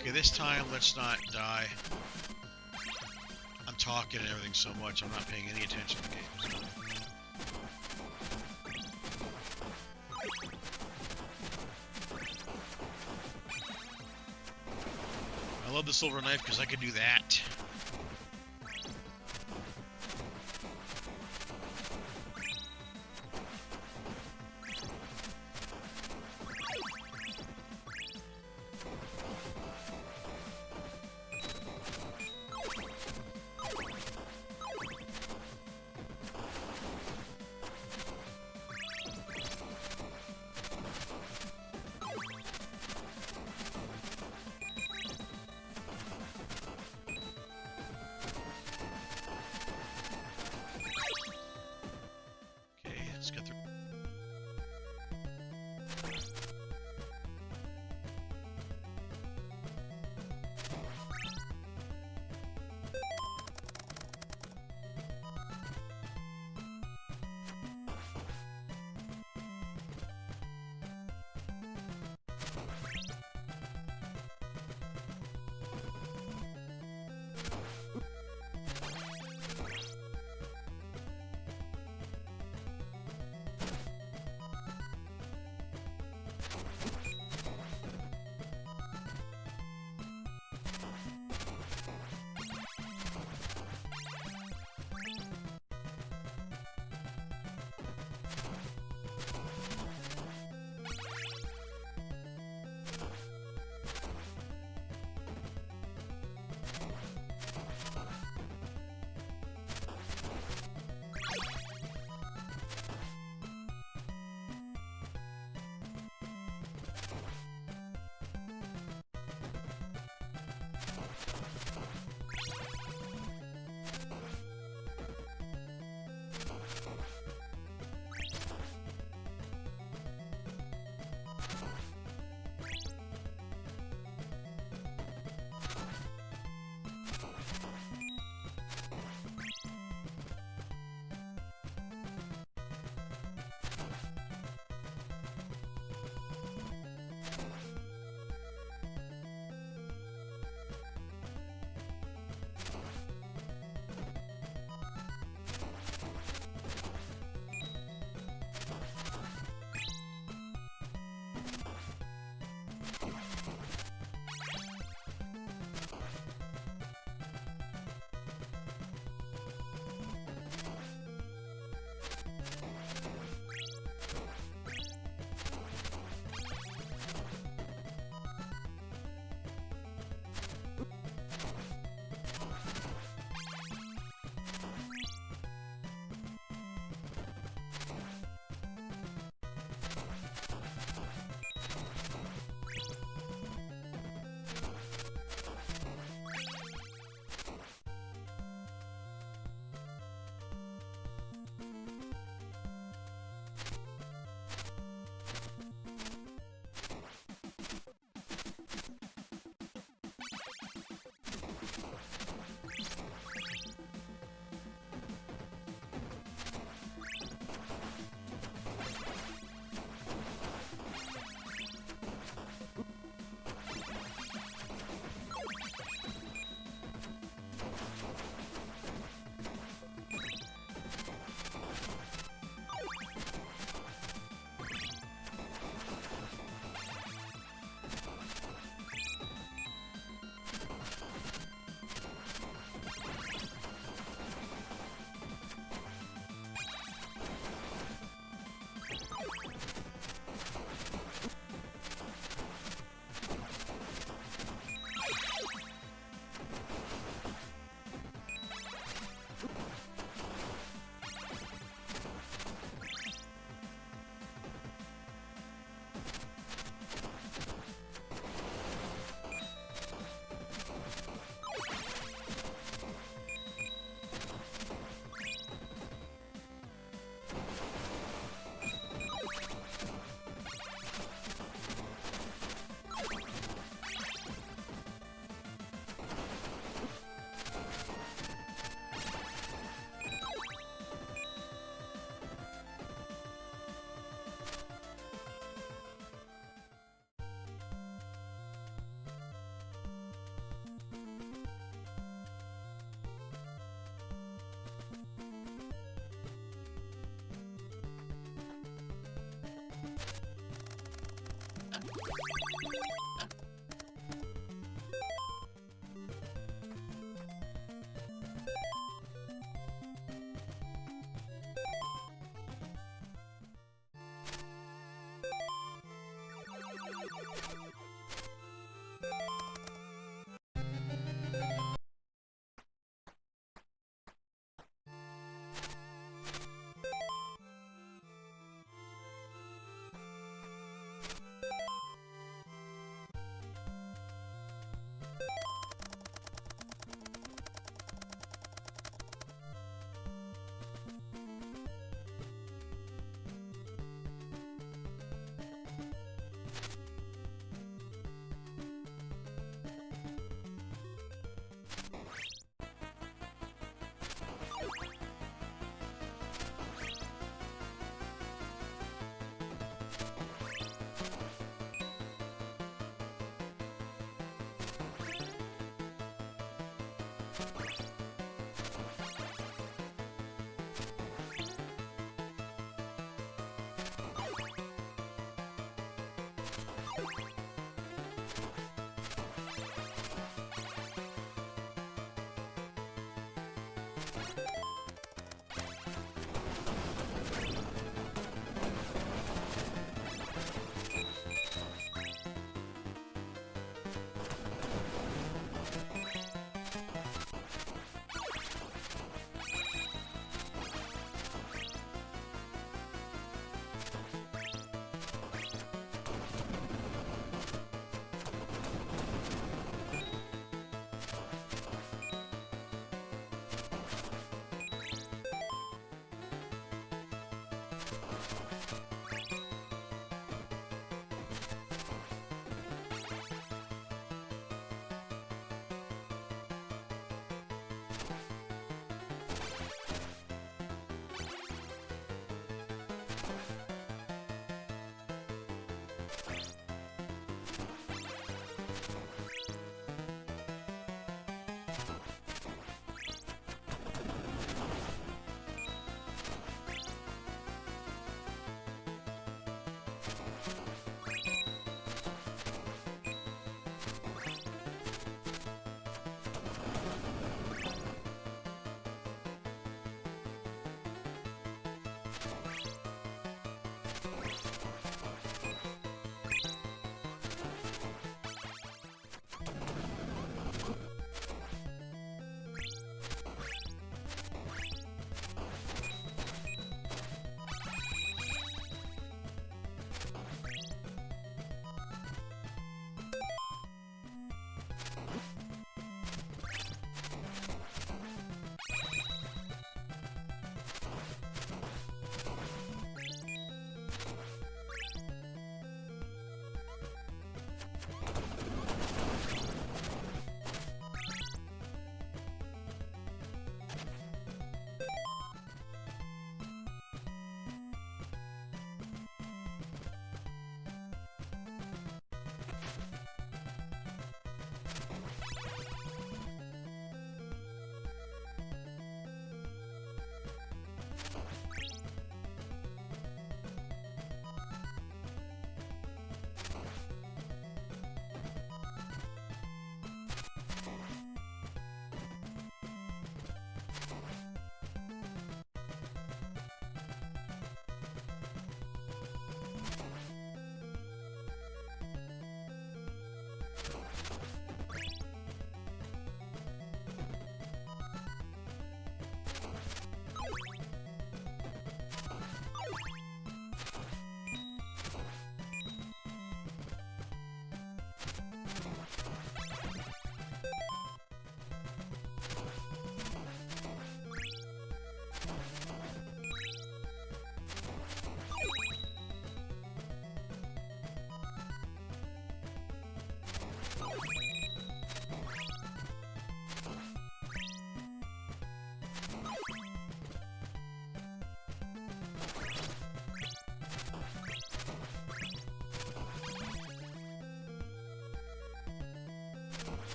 Okay, this time let's not die. I'm talking and everything so much, I'm not paying any attention to the game. So. I love the silver knife because I could do that.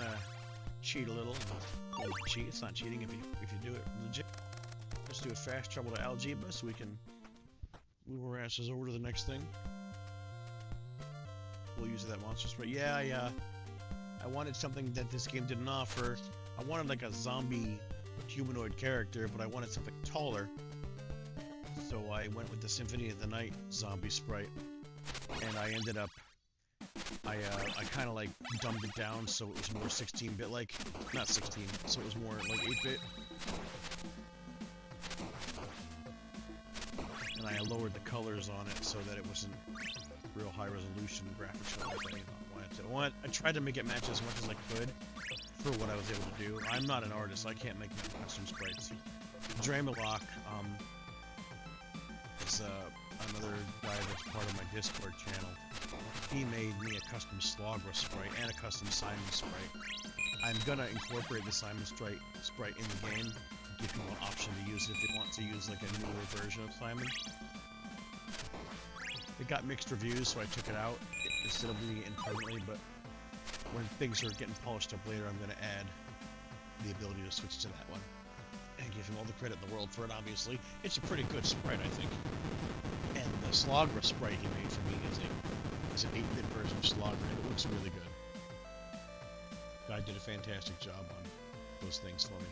kind of cheat a little. Well, cheat. It's not cheating if you do it legit. Let's do a fast travel to Algebra so we can move our asses over to the next thing. We'll use that monster spray. Yeah, I wanted something that this game didn't offer. I wanted like a zombie humanoid character, but I wanted something taller. So I went with the Symphony of the Night zombie sprite, and I ended up, I kind of like dumbed it down so it was more 16-bit like, not 16, so it was more like 8-bit. And I lowered the colors on it so that it wasn't real high resolution graphics or anything I wanted to. I tried to make it match as much as I could for what I was able to do. I'm not an artist, I can't make custom sprites. Dramalok, is another guy that's part of my Discord channel. He made me a custom Slagra sprite and a custom Simon sprite. I'm gonna incorporate the Simon sprite in the game, give people an option to use it if they want to use like a newer version of Simon. It got mixed reviews, so I took it out instead of leaving it in permanently, but when things are getting polished up later, I'm going to add the ability to switch to that one. And give him all the credit in the world for it, obviously. It's a pretty good sprite, I think. And the Slagra sprite he made for me is an 8-bit version of Slagra, and it looks really good. Guy did a fantastic job on those things for me.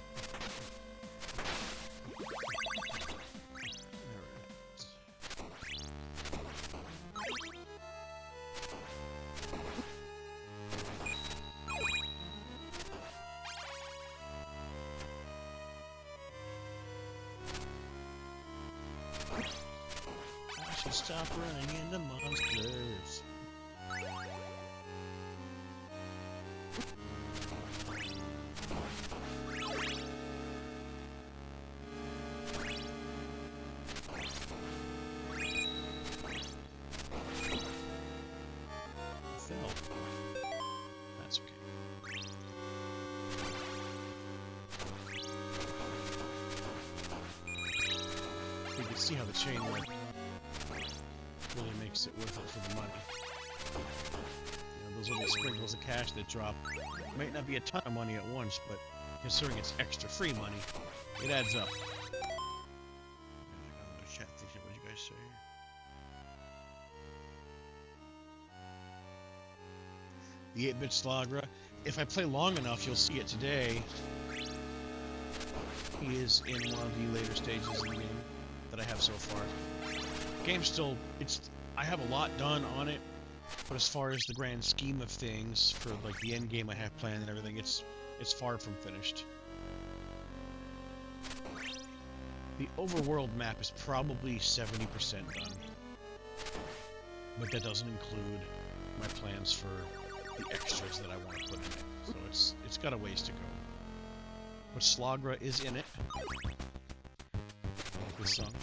Stop running into monsters. Fell. That's okay. You can see how the chain went. Really makes it worth it for the money. You know, those little sprinkles of cash that drop might not be a ton of money at once, but considering it's extra free money, it adds up. Chat thinking, what did you guys say? The 8-bit Slagra. If I play long enough, you'll see it today. He is in one of the later stages of the game that I have so far. Game's still, I have a lot done on it, but as far as the grand scheme of things, for like the end game I have planned and everything, it's far from finished. The overworld map is probably 70% done, but that doesn't include my plans for the extras that I want to put in it, so it's got a ways to go. But Slagra is in it. Like this song.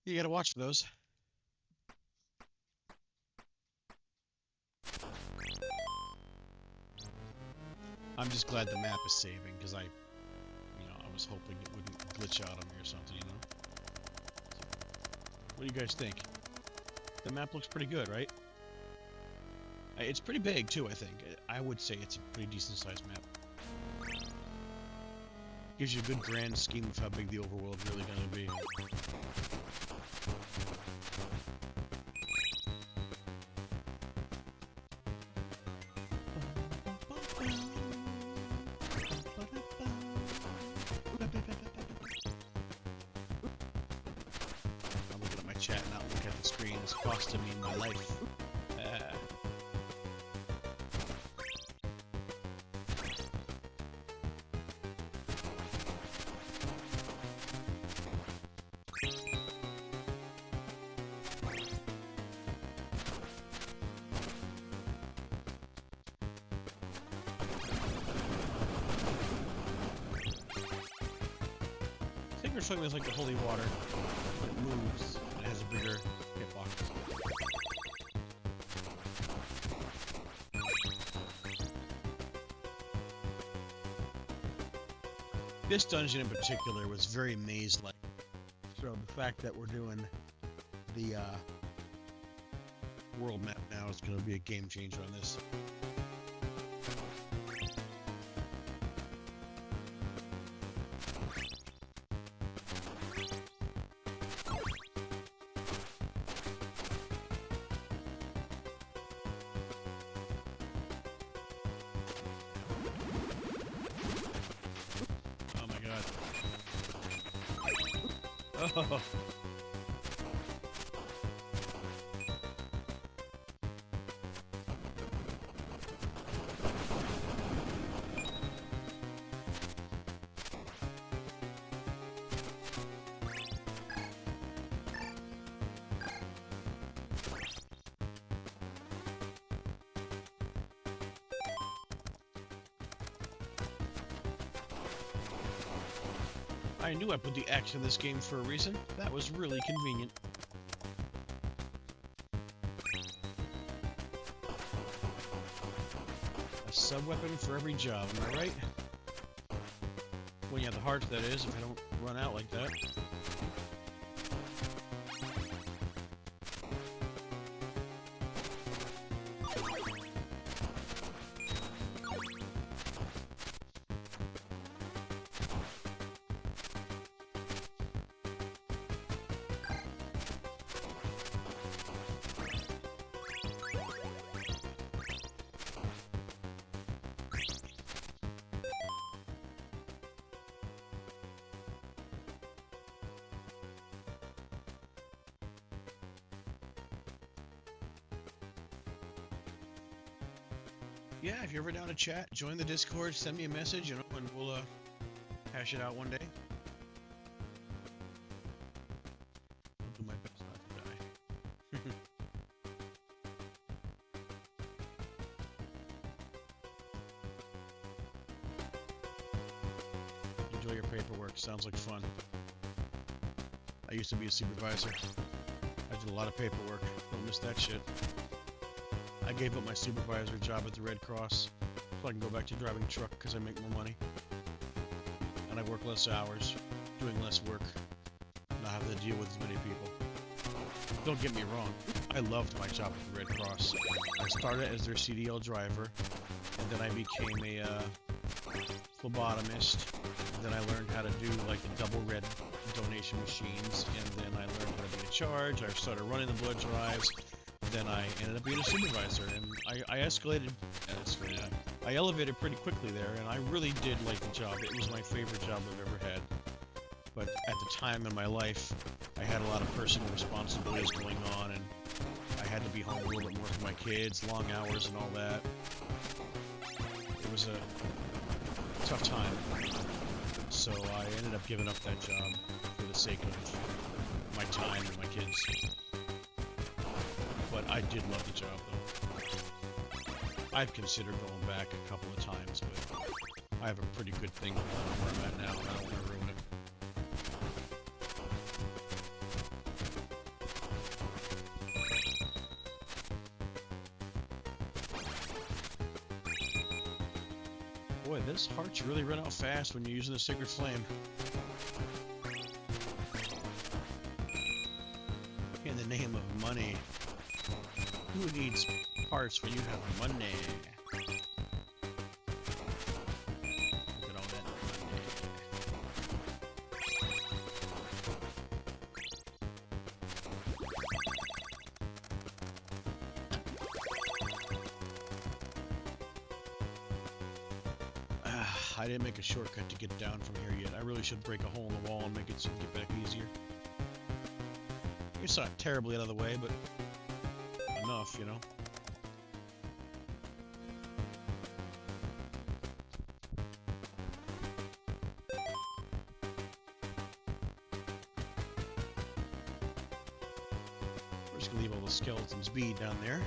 You gotta watch for those. I'm just glad the map is saving, because I was hoping it wouldn't glitch out on me or something, you know? What do you guys think? The map looks pretty good, right? It's pretty big, too, I think. I would say it's a pretty decent-sized map. Gives you a good grand scheme of how big the overworld's really gonna be. I'm looking at my chat, not look at the screen. It's costing me my life. Or something that's like the holy water. It moves. It has a bigger hitbox. This dungeon in particular was very maze-like. So the fact that we're doing the world map now is going to be a game changer on this. Oh. I knew I put the X in this game for a reason. That was really convenient. A sub-weapon for every job, am I right? When you have the hearts, that is, if I don't run out like that. Yeah, if you're ever down to chat, join the Discord, send me a message, and we'll hash it out one day. I'll do my best not to die. Enjoy your paperwork. Sounds like fun. I used to be a supervisor. I did a lot of paperwork. Don't miss that shit. I gave up my supervisor job at the Red Cross so I can go back to driving a truck because I make more money. And I work less hours, doing less work, not having to deal with as many people. Don't get me wrong, I loved my job at the Red Cross. I started as their CDL driver, and then I became a phlebotomist, and then I learned how to do like the double red donation machines, and then I learned how to be in charge. I started running the blood drives. Then I ended up being a supervisor, and I escalated, I elevated pretty quickly there, and I really did like the job. It was my favorite job I've ever had. But at the time in my life, I had a lot of personal responsibilities going on, and I had to be home a little bit more for my kids, long hours and all that. It was a tough time. So I ended up giving up that job for the sake of my time and my kids. But I did love the job, though. I've considered going back a couple of times, but I have a pretty good thing going on where I'm at now, and I don't want to ruin it. Boy, this hearts really run out fast when you're using the Sacred Flame. In the name of money. Who needs parts when you have money? Look at all that money. I didn't make a shortcut to get down from here yet. I really should break a hole in the wall and make it so you can get back easier. It's not terribly out of the way, but enough, you know. We're just gonna leave all the skeletons be down there.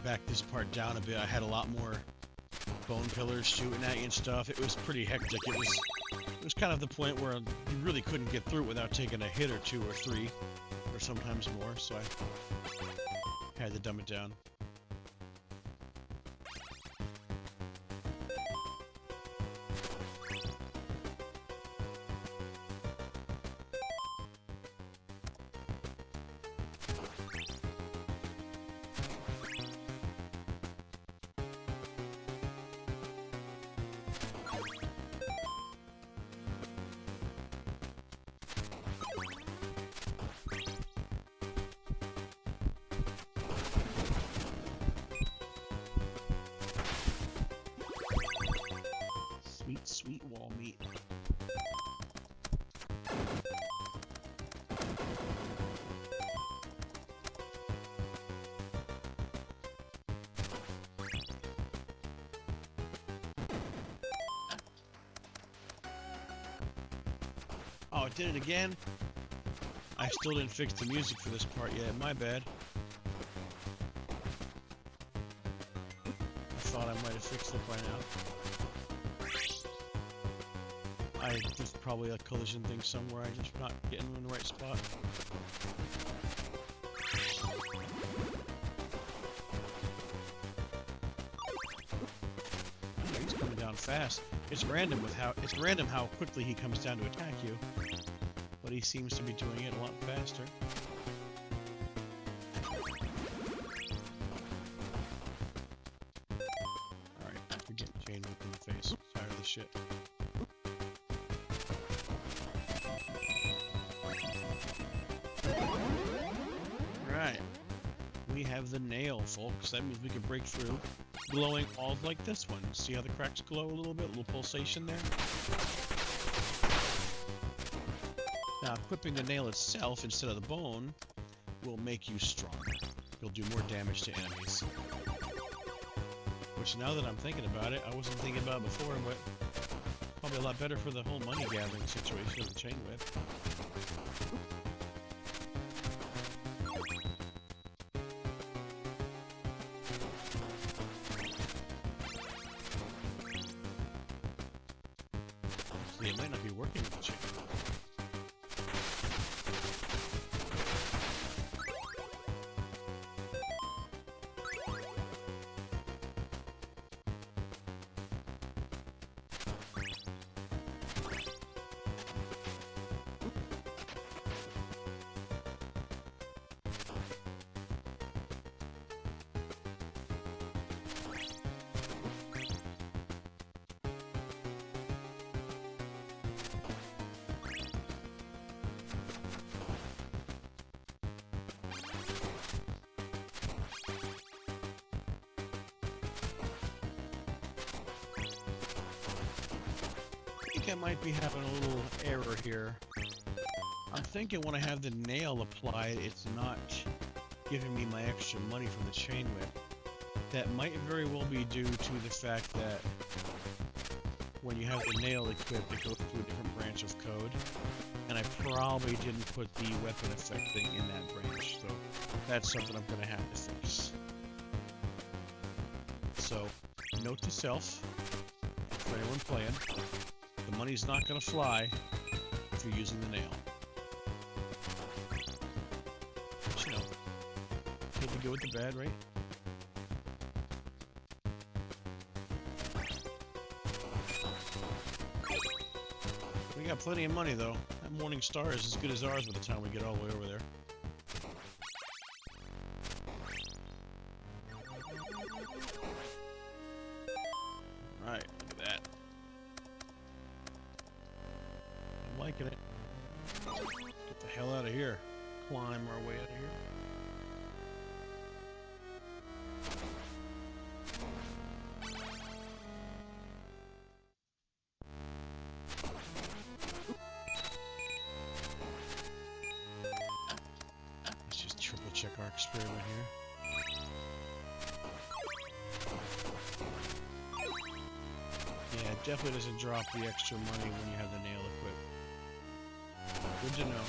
back this part down a bit. I had a lot more bone pillars shooting at you and stuff. It was pretty hectic. It was kind of the point where you really couldn't get through it without taking a hit or two or three, or sometimes more, so I had to dumb it down. Sweet wall meat. Oh, it did it again? I still didn't fix the music for this part yet. My bad. I thought I might have fixed it by now. There's probably a collision thing somewhere. I'm just not getting in the right spot. Oh, he's coming down fast. It's random how quickly he comes down to attack you, but he seems to be doing it a lot faster. All right, you're getting chain whipped in the face. I'm tired of this shit. Right, we have the nail, folks. That means we can break through, glowing all like this one. See how the cracks glow a little bit? A little pulsation there. Now, equipping the nail itself instead of the bone will make you stronger. You'll do more damage to enemies. Which, now that I'm thinking about it, I wasn't thinking about it before, but probably a lot better for the whole money gathering situation of the chain whip. It might not be working with the chain. I might be having a little error here. I'm thinking when I have the nail applied, it's not giving me my extra money from the chain whip. That might very well be due to the fact that when you have the nail equipped, it goes to a different branch of code. And I probably didn't put the weapon effect thing in that branch, so that's something I'm going to have to fix. So, note to self, for anyone playing, the money's not going to fly if you're using the nail. But, you know, good to go with the bad, right? We got plenty of money, though. That Morning Star is as good as ours by the time we get all the way over there. Alright, look at that. I'm liking it. Get the hell out of here. Climb our way out of here. Let's just triple check our experiment here. Yeah, it definitely doesn't drop the extra money when you have the nail equipped. Good to know.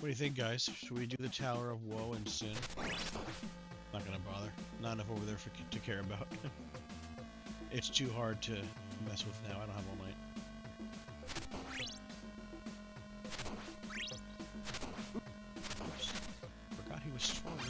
do you think, guys? Should we do the Tower of Woe and Sin? Not gonna bother. Not enough over there to care about. It's too hard to mess with now. I don't have all night. Oops. Forgot he was stronger.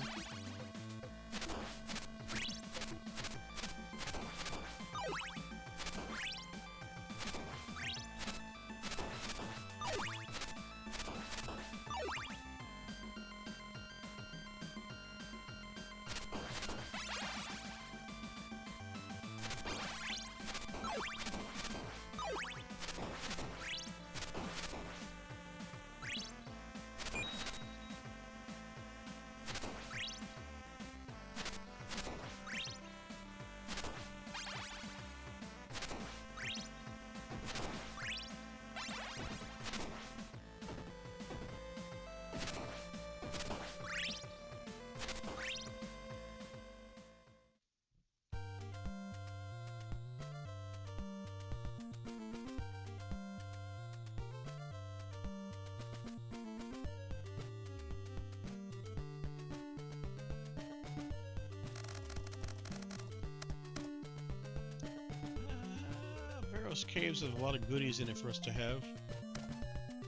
Veros Caves have a lot of goodies in it for us to have.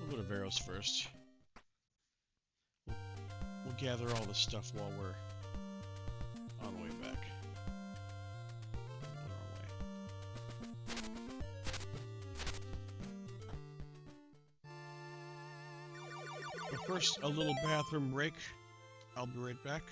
We'll go to Veros first. We'll gather all this stuff while we're on the way back. But first, a little bathroom break. I'll be right back.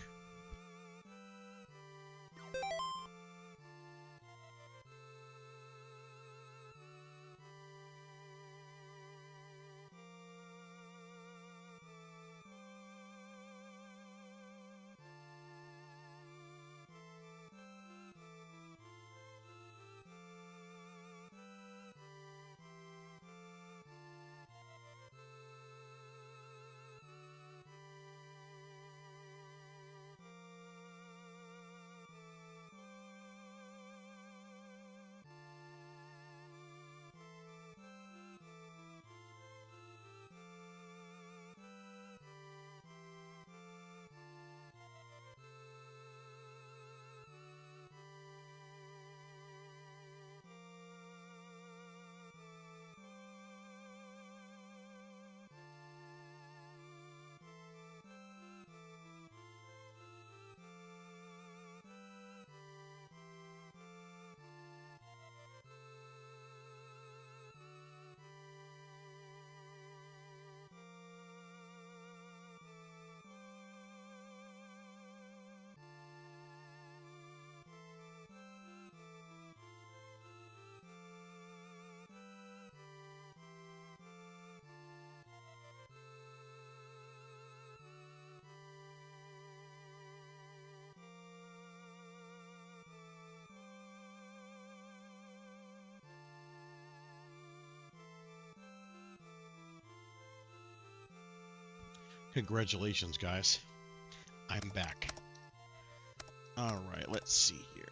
Congratulations, guys. I'm back. Alright, let's see here.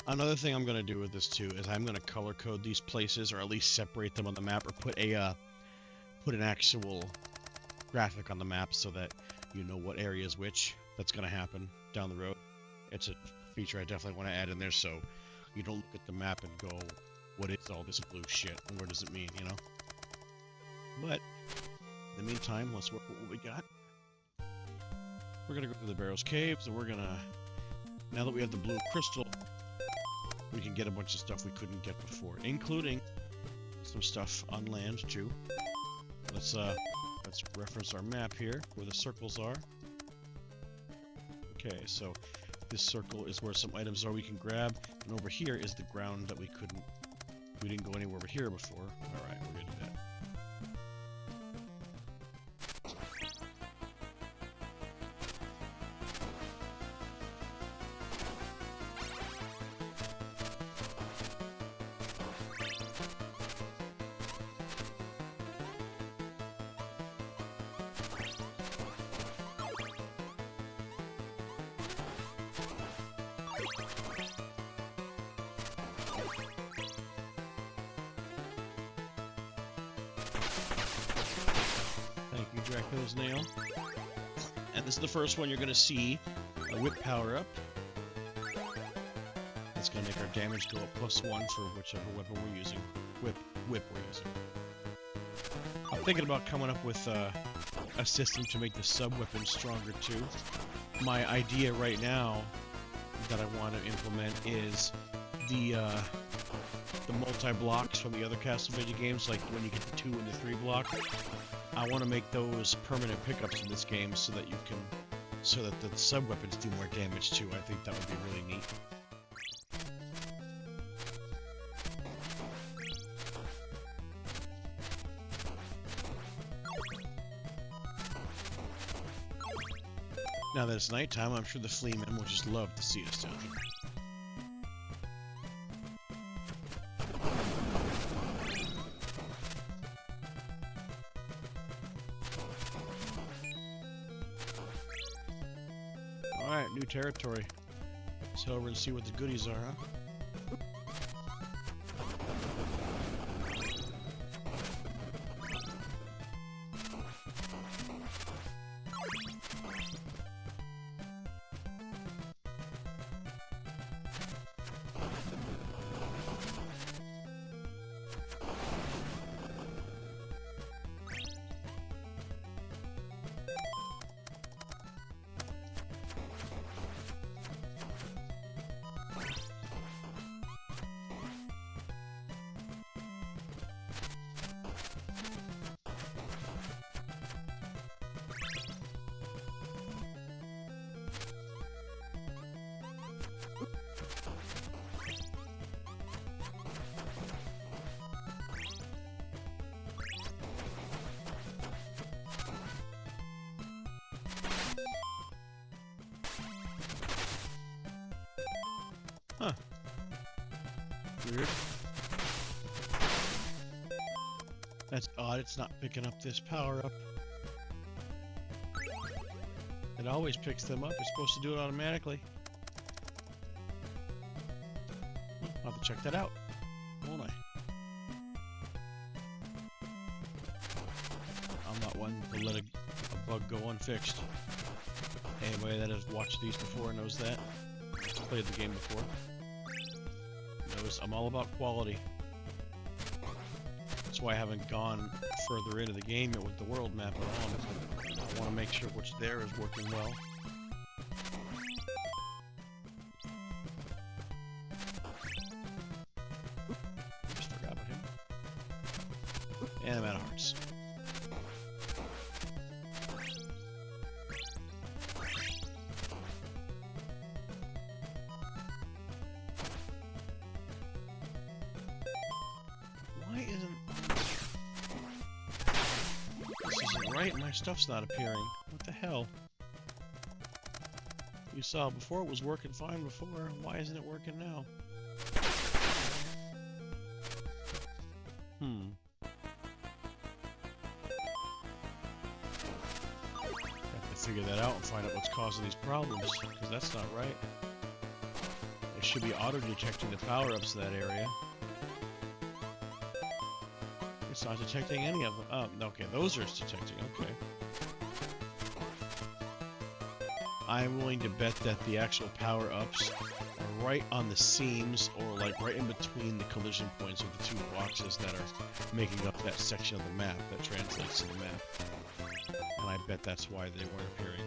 Another thing I'm going to do with this, too, is I'm going to color code these places, or at least separate them on the map, or put an actual graphic on the map so that you know what area is which. That's going to happen down the road. It's a feature I definitely want to add in there, so you don't look at the map and go, what is all this blue shit, and what does it mean, you know? But in the meantime, let's work with what we got. We're gonna go to the Veros Caves, and we're gonna, now that we have the blue crystal, we can get a bunch of stuff we couldn't get before, including some stuff on land too. Let's reference our map here, where the circles are. Okay, so this circle is where some items are we can grab, and over here is the ground that we didn't go anywhere over here before. Alright, we're gonna do that. Dracula's nail. And this is the first one you're going to see a whip power up. That's going to make our damage go up +1 for whichever weapon we're using. Whip we're using. I'm thinking about coming up with a system to make the sub-weapon stronger too. My idea right now that I want to implement is the multi-blocks from the other Castlevania games, like when you get the 2 and the 3 block. I want to make those permanent pickups in this game so that the sub-weapons do more damage too. I think that would be really neat. Now that it's nighttime, I'm sure the flea men will just love to see us down here. Alright, new territory. Let's head over and see what the goodies are, huh? Huh. Weird. That's odd, it's not picking up this power-up. It always picks them up, it's supposed to do it automatically. I'll have to check that out, won't I? I'm not one to let a bug go unfixed. Anybody that has watched these before knows that. Played the game before. Knows I'm all about quality. That's why I haven't gone further into the game yet with the world map at all. I want to make sure what's there is working well. Just forgot about him. And I'm out of hearts. My stuff's not appearing. What the hell? You saw before it was working fine before. Why isn't it working now? Have to figure that out and find out what's causing these problems, because that's not right. It should be auto-detecting the power-ups in that area. It's not detecting any of them. Oh, okay, those are detecting, okay. I'm willing to bet that the actual power-ups are right on the seams, or like right in between the collision points of the 2 boxes that are making up that section of the map that translates to the map. And I bet that's why they weren't appearing.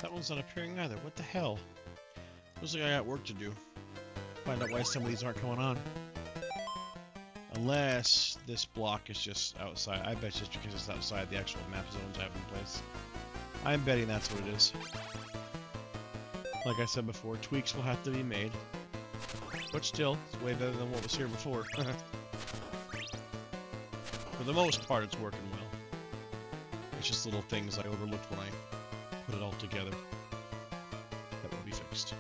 That one's not appearing either. What the hell? Looks like I got work to do. Find out why some of these aren't going on. Unless this block is just outside. I bet it's just because it's outside the actual map zones I have in place. I'm betting that's what it is. Like I said before, tweaks will have to be made. But still, it's way better than what was here before. For the most part, it's working well. It's just little things I overlooked when I put it all together that will be fixed.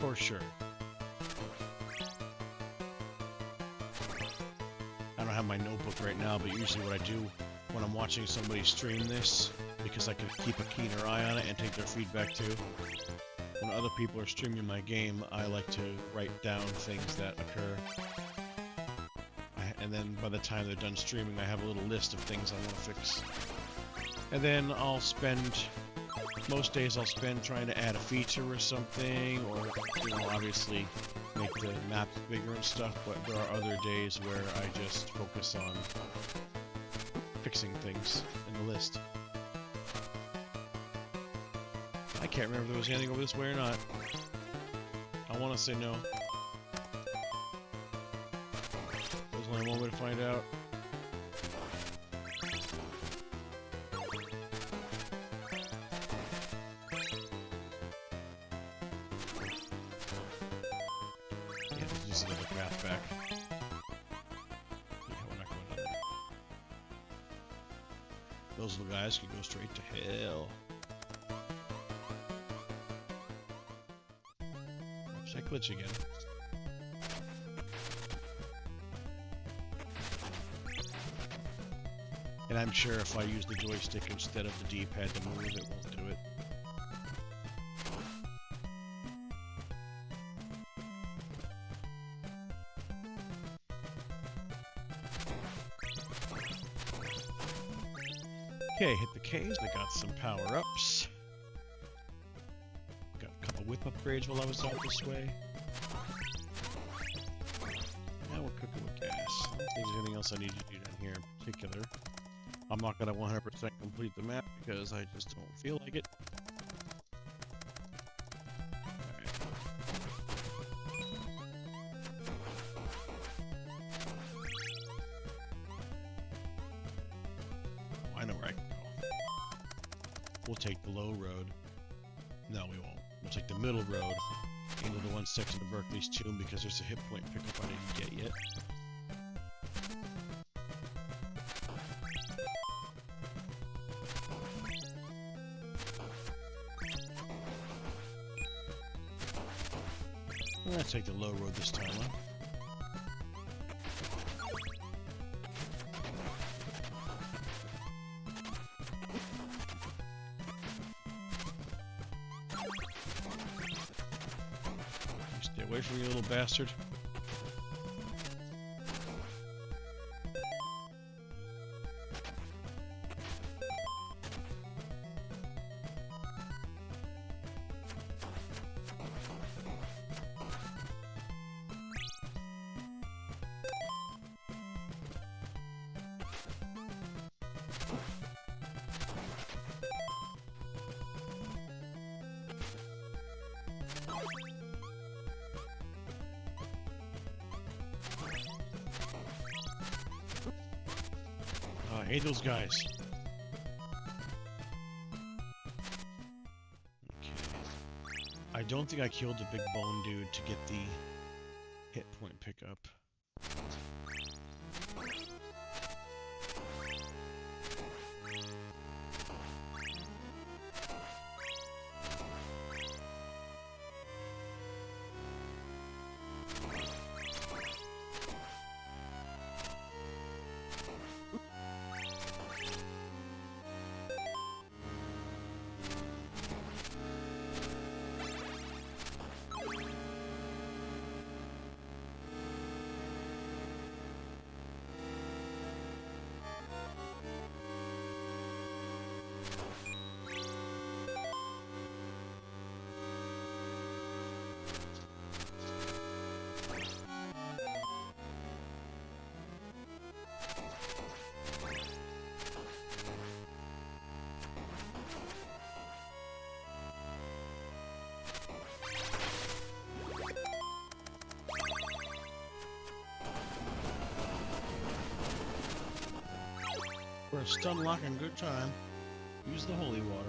For sure. I don't have my notebook right now, but usually what I do when I'm watching somebody stream this, because I can keep a keener eye on it and take their feedback too. When other people are streaming my game, I like to write down things that occur. And then by the time they're done streaming, I have a little list of things I want to fix. And then I'll spend, most days I'll spend trying to add a feature or something, or, you know, obviously make the maps bigger and stuff, but there are other days where I just focus on fixing things in the list. I can't remember if there was anything over this way or not. I want to say no. There's only one way to find out. Yeah, there's just another path back. Yeah, we're not going down there. Those little guys could go straight to hell. Oops, I glitch again. And I'm sure if I use the joystick instead of the D-pad to move, it won't do it. Okay, hit the K's, I got some power-ups. Got a couple whip upgrades while I was out this way. Now we're cooking with gas. I don't think there's anything else I need to do down here in particular. I'm not going to 100% complete the map because I just don't feel like it. Alright. I know where I can go. We'll take the low road. No, we won't. We'll take the middle road into the one section of Berkeley's tomb because there's a hit point pickup I didn't get yet. Let's take the low road this time, huh? Stay away from me, little bastard. I hate those guys. Okay. I don't think I killed the big bone dude to get the hit point pickup. For a stun lock and good time, use the holy water,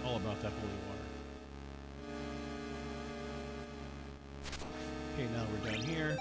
huh? All about that holy water. Okay, now we're done here.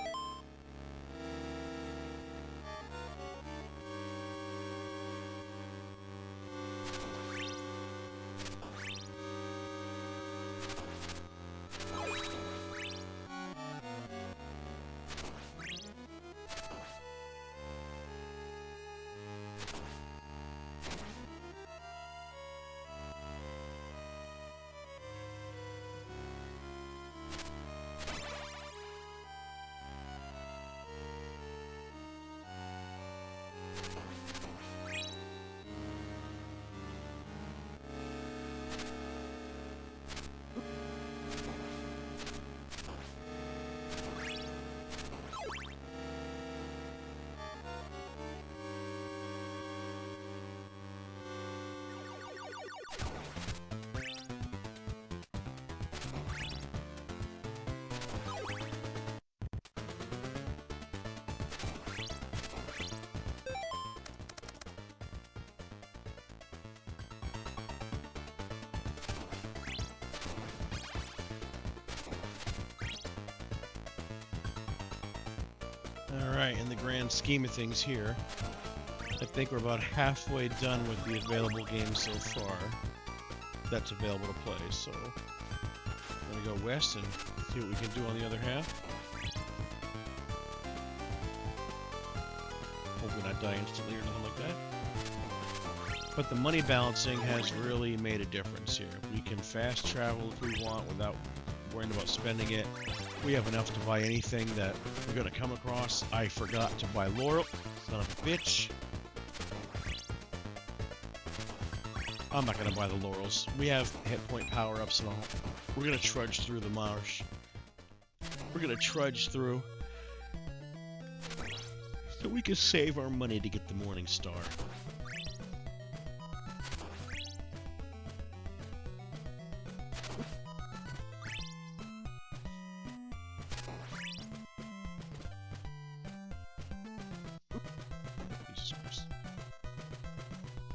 Alright, in the grand scheme of things here, I think we're about halfway done with the available games so far that's available to play, so I'm going to go west and see what we can do on the other half. Hopefully not die instantly or nothing like that. But the money balancing has really made a difference here. We can fast travel if we want without worrying about spending it. We have enough to buy anything that we're going to come across. I forgot to buy Laurel. Son of a bitch. I'm not going to buy the Laurels. We have hit point power-ups and all. We're going to trudge through the marsh. We're going to trudge through so we can save our money to get the Morning Star.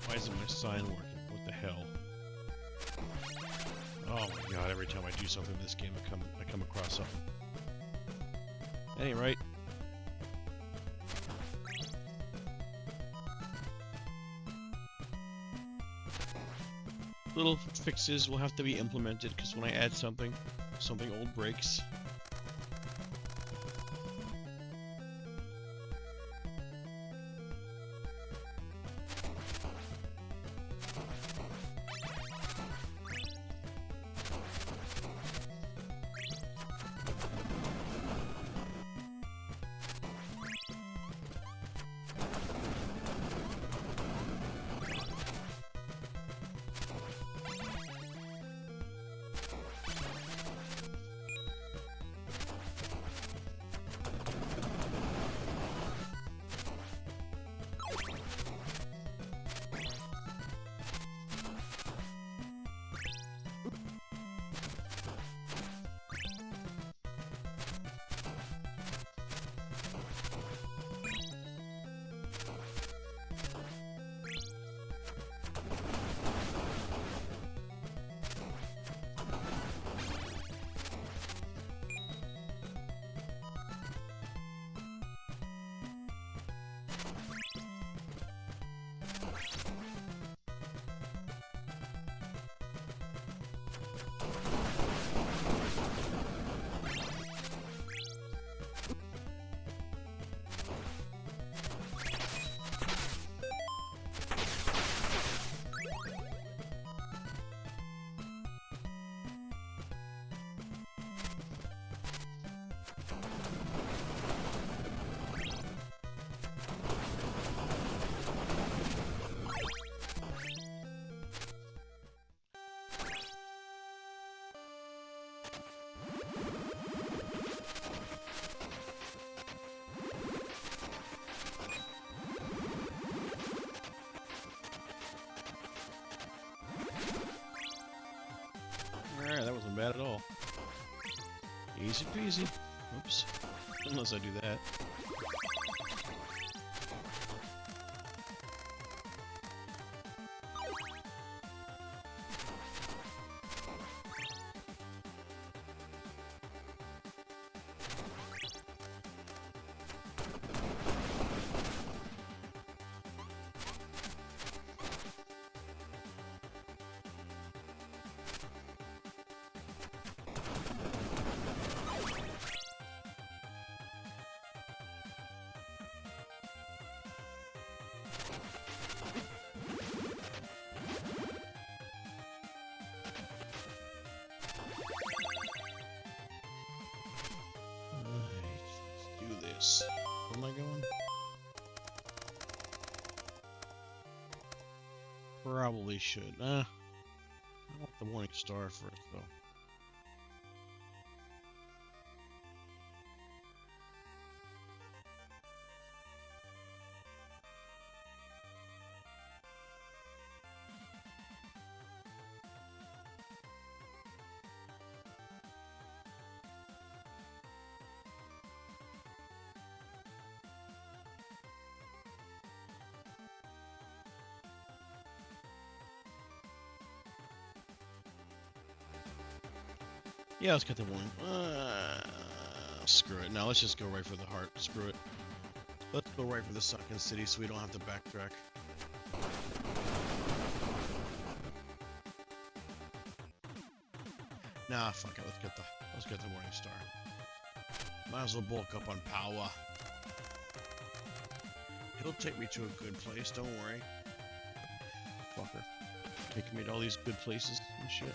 Why isn't my sign working? What the hell? Oh my god, every time I do something in this game I come across something. At any rate. Little fixes will have to be implemented because when I add something old breaks. Alright, that wasn't bad at all. Easy peasy. Oops. Unless I do that. this. Where am I going? Probably should. I want the Morning Star first, though. Yeah, let's get the one. Screw it. Now let's just go right for the heart. Screw it. Let's go right for the sunken city so we don't have to backtrack. Nah, fuck it. Let's get the Morning Star. Might as well bulk up on power. He'll take me to a good place. Don't worry. Fucker. Taking me to all these good places and shit.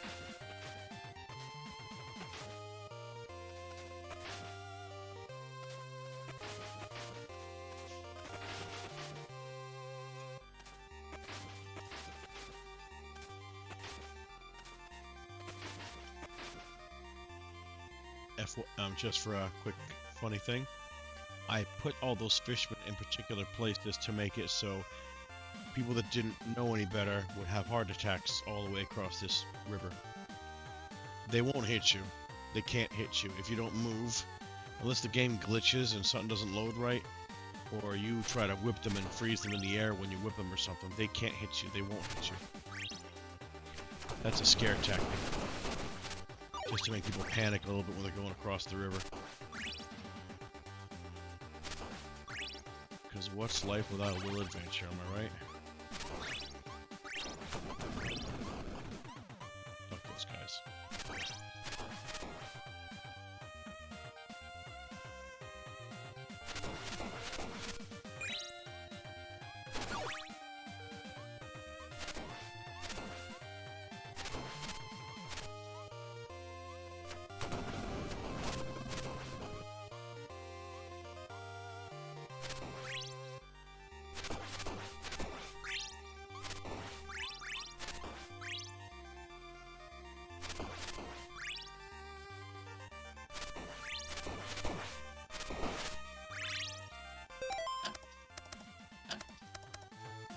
Just for a quick funny thing, I put all those fishermen in particular places to make it so people that didn't know any better would have heart attacks all the way across this river. They won't hit you. They can't hit you if you don't move, unless the game glitches and something doesn't load right, or you try to whip them and freeze them in the air when you whip them or something. They can't hit you. They won't hit you. That's a scare tactic. Just to make people panic a little bit when they're going across the river. Because what's life without a little adventure, am I right? Fuck those guys.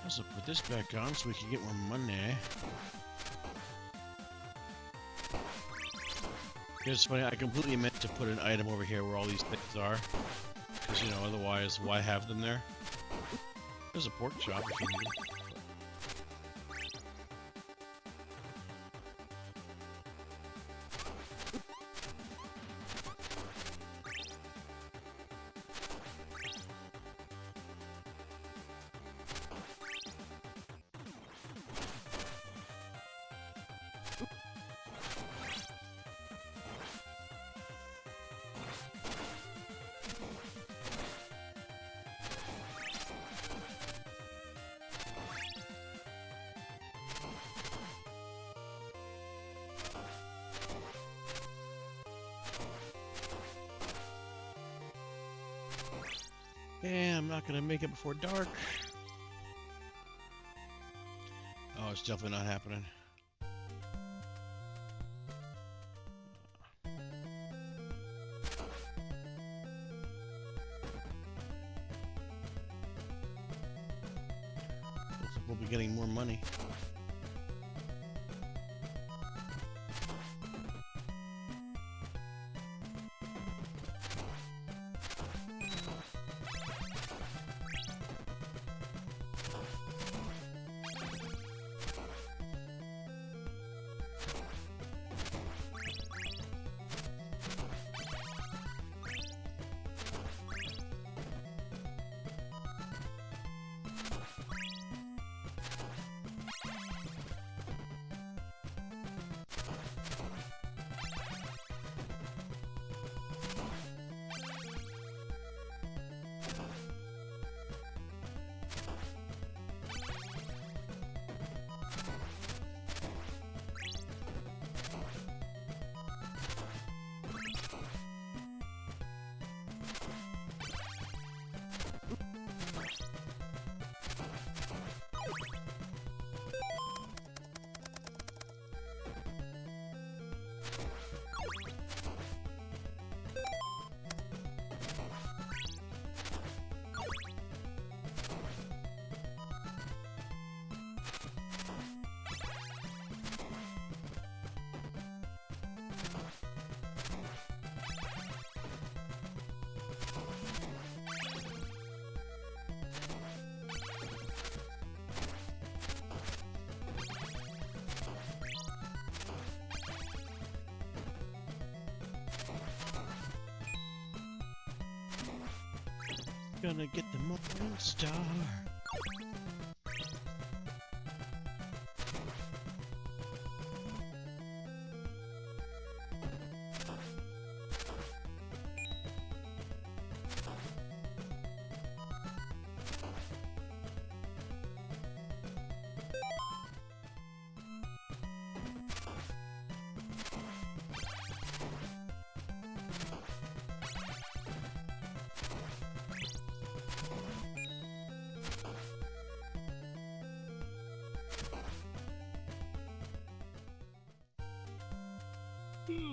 So put this back on so we can get more money. It's funny, I completely meant to put an item over here where all these things are. Because, you know, otherwise, why have them there? There's a pork chop if you need it. Yeah, I'm not gonna make it before dark. Oh, it's definitely not happening. Looks like we'll be getting more money. Gonna get the morning star.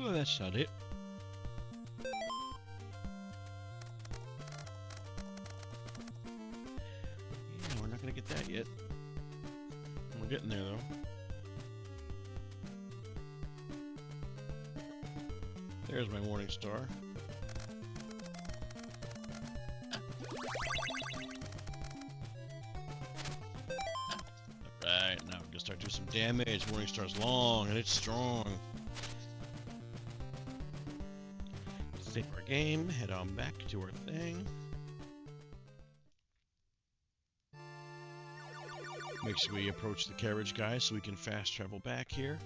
Oh, that's not it. Yeah, we're not gonna get that yet. We're getting there though. There's my morning star. Alright, now we're gonna start doing some damage. Morning star's long and it's strong. Save our game, head on back to our thing. Make sure we approach the carriage guy so we can fast travel back here.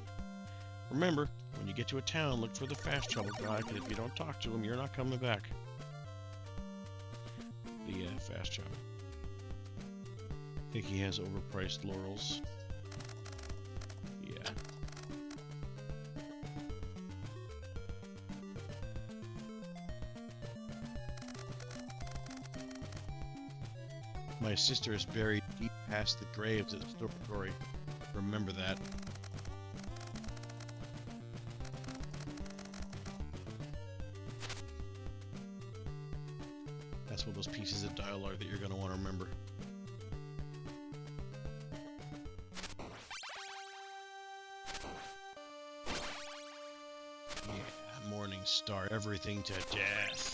Remember, when you get to a town, look for the fast travel guy, because if you don't talk to him, you're not coming back. The fast travel. I think he has overpriced laurels. Yeah. My sister is buried deep past the graves at the Stormatory. Remember that. That's one of those pieces of dialogue that you're going to want to remember. Yeah, morning star, everything to death.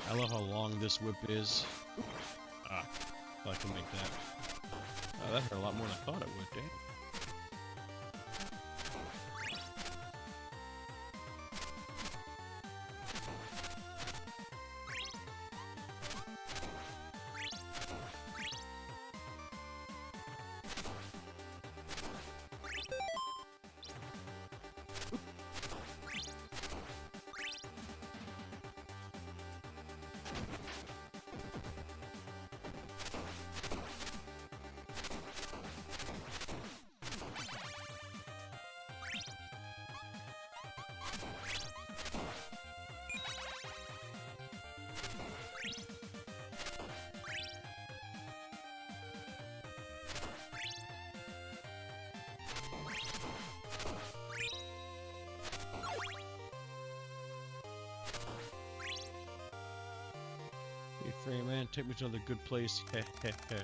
I love how long this whip is. Ah, I can make that. Oh, that hurt a lot more than I thought it would, eh? Hey, Frey, man, take me to another good place. Heh heh heh.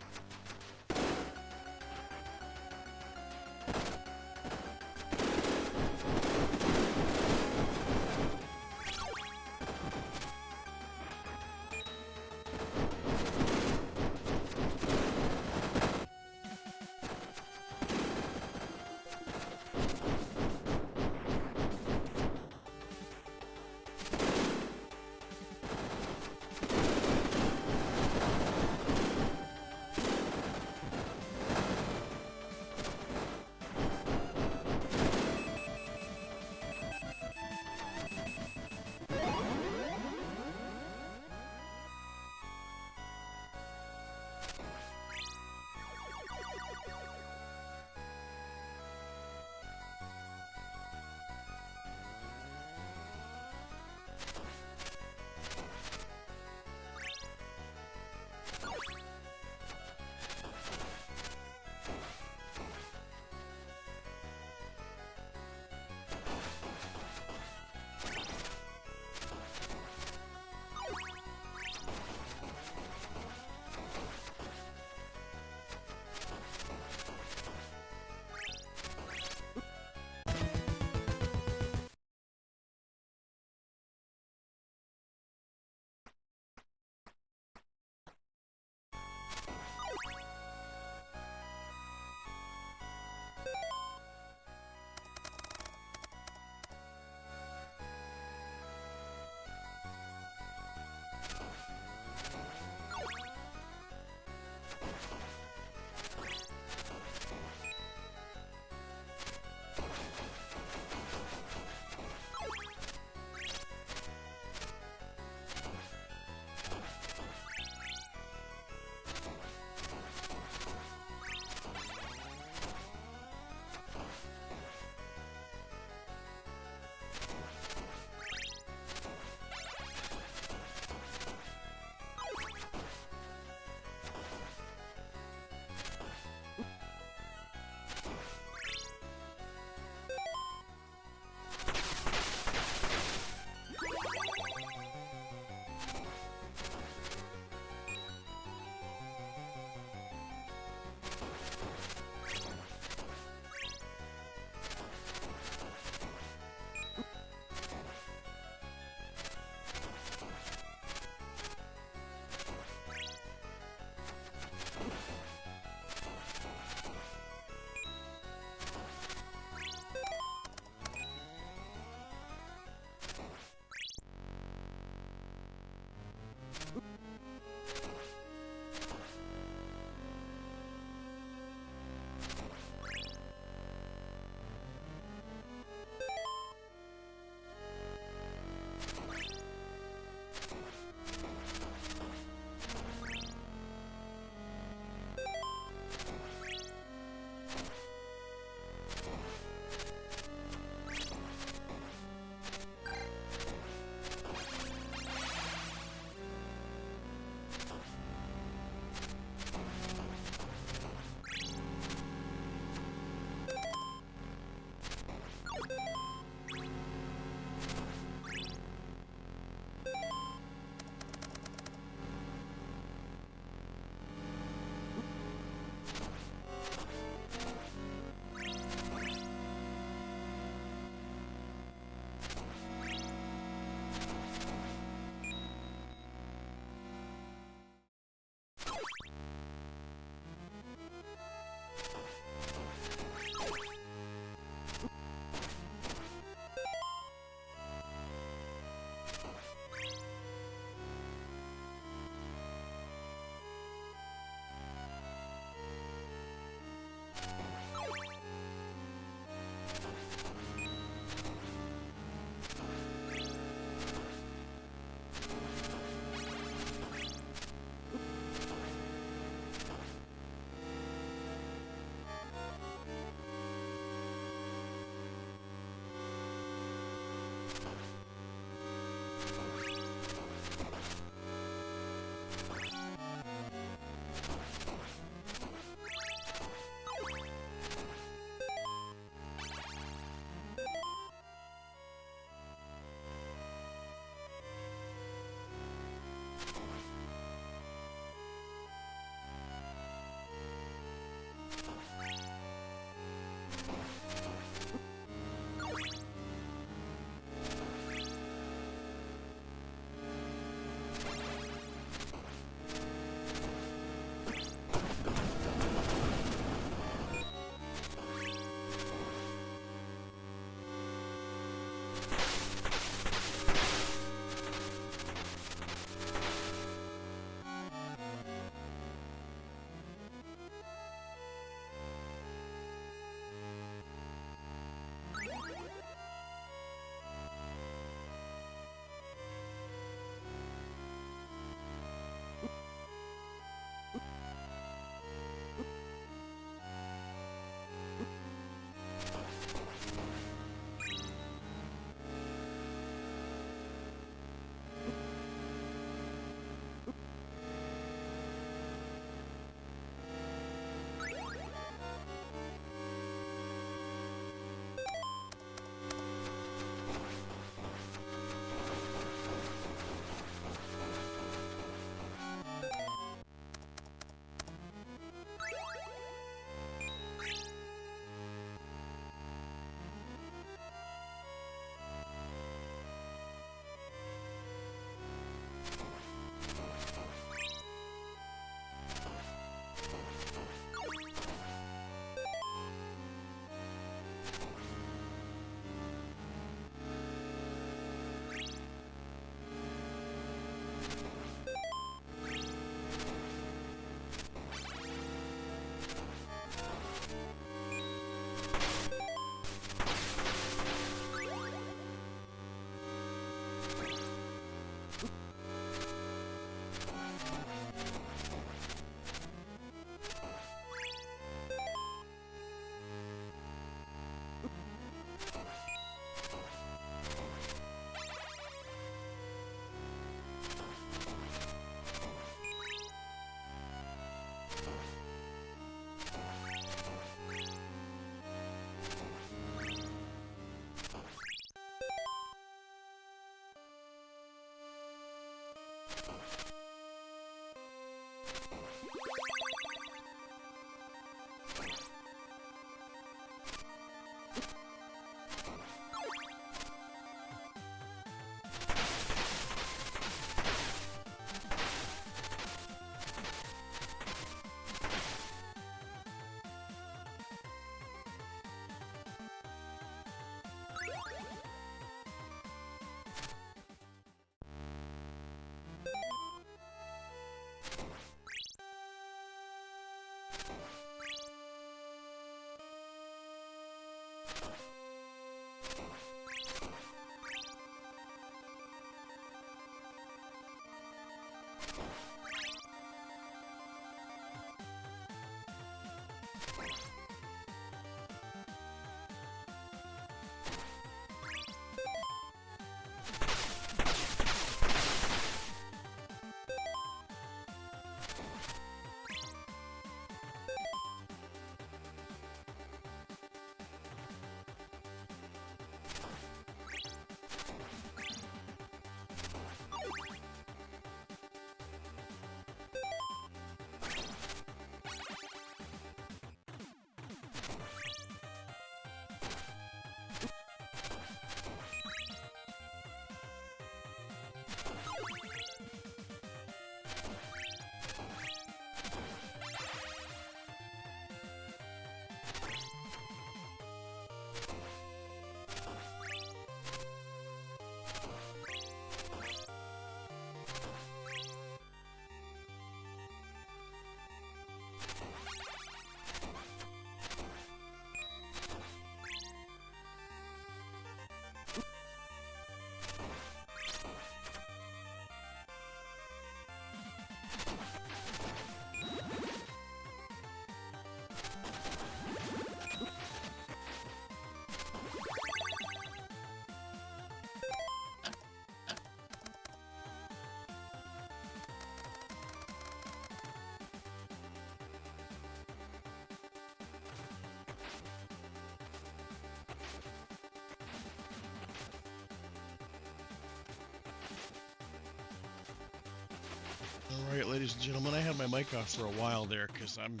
Alright, ladies and gentlemen, I had my mic off for a while there because I'm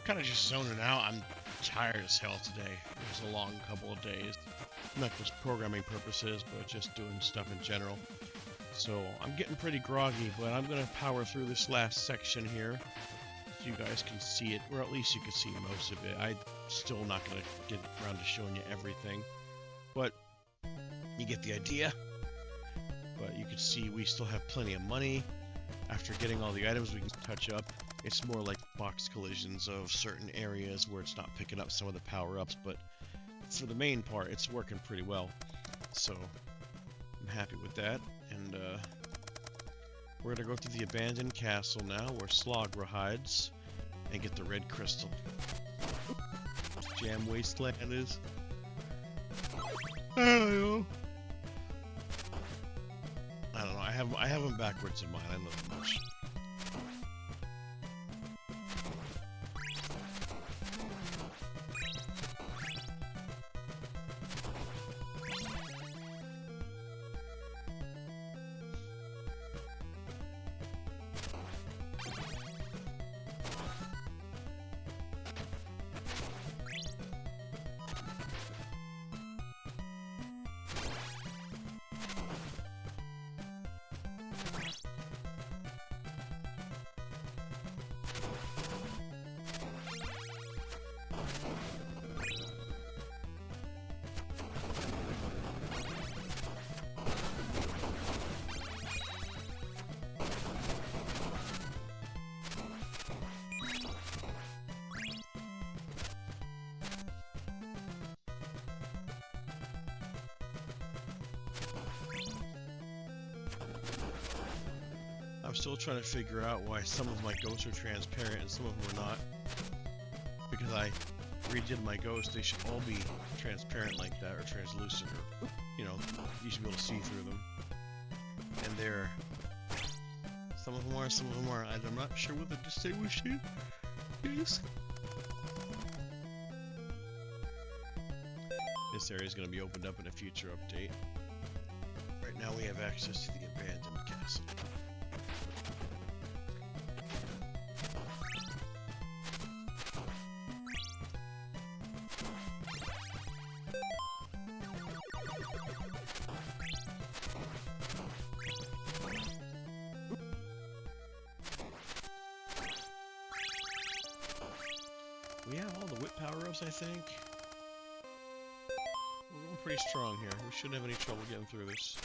kind of just zoning out. I'm tired as hell today. It was a long couple of days. Not just programming purposes, but just doing stuff in general. So I'm getting pretty groggy, but I'm going to power through this last section here so you guys can see it, or at least you can see most of it. I'm still not going to get around to showing you everything, but you get the idea. But you can see we still have plenty of money. After getting all the items we can touch up, it's more like box collisions of certain areas where it's not picking up some of the power-ups, but for the main part, it's working pretty well. So, I'm happy with that, and we're gonna go through the abandoned castle now, where Slogra hides, and get the red crystal. Jam Wasteland is. I don't know. I have them backwards in mine. I know that much. I'm still trying to figure out why some of my ghosts are transparent and some of them are not. Because I redid my ghosts, they should all be transparent like that, or translucent, or, you know, you should be able to see through them. And they're... some of them are, some of them aren't. I'm not sure what the distinguishing is. This area is going to be opened up in a future update. Right now we have access to the abandoned castle. We have all the whip power-ups, I think. We're going pretty strong here. We shouldn't have any trouble getting through this.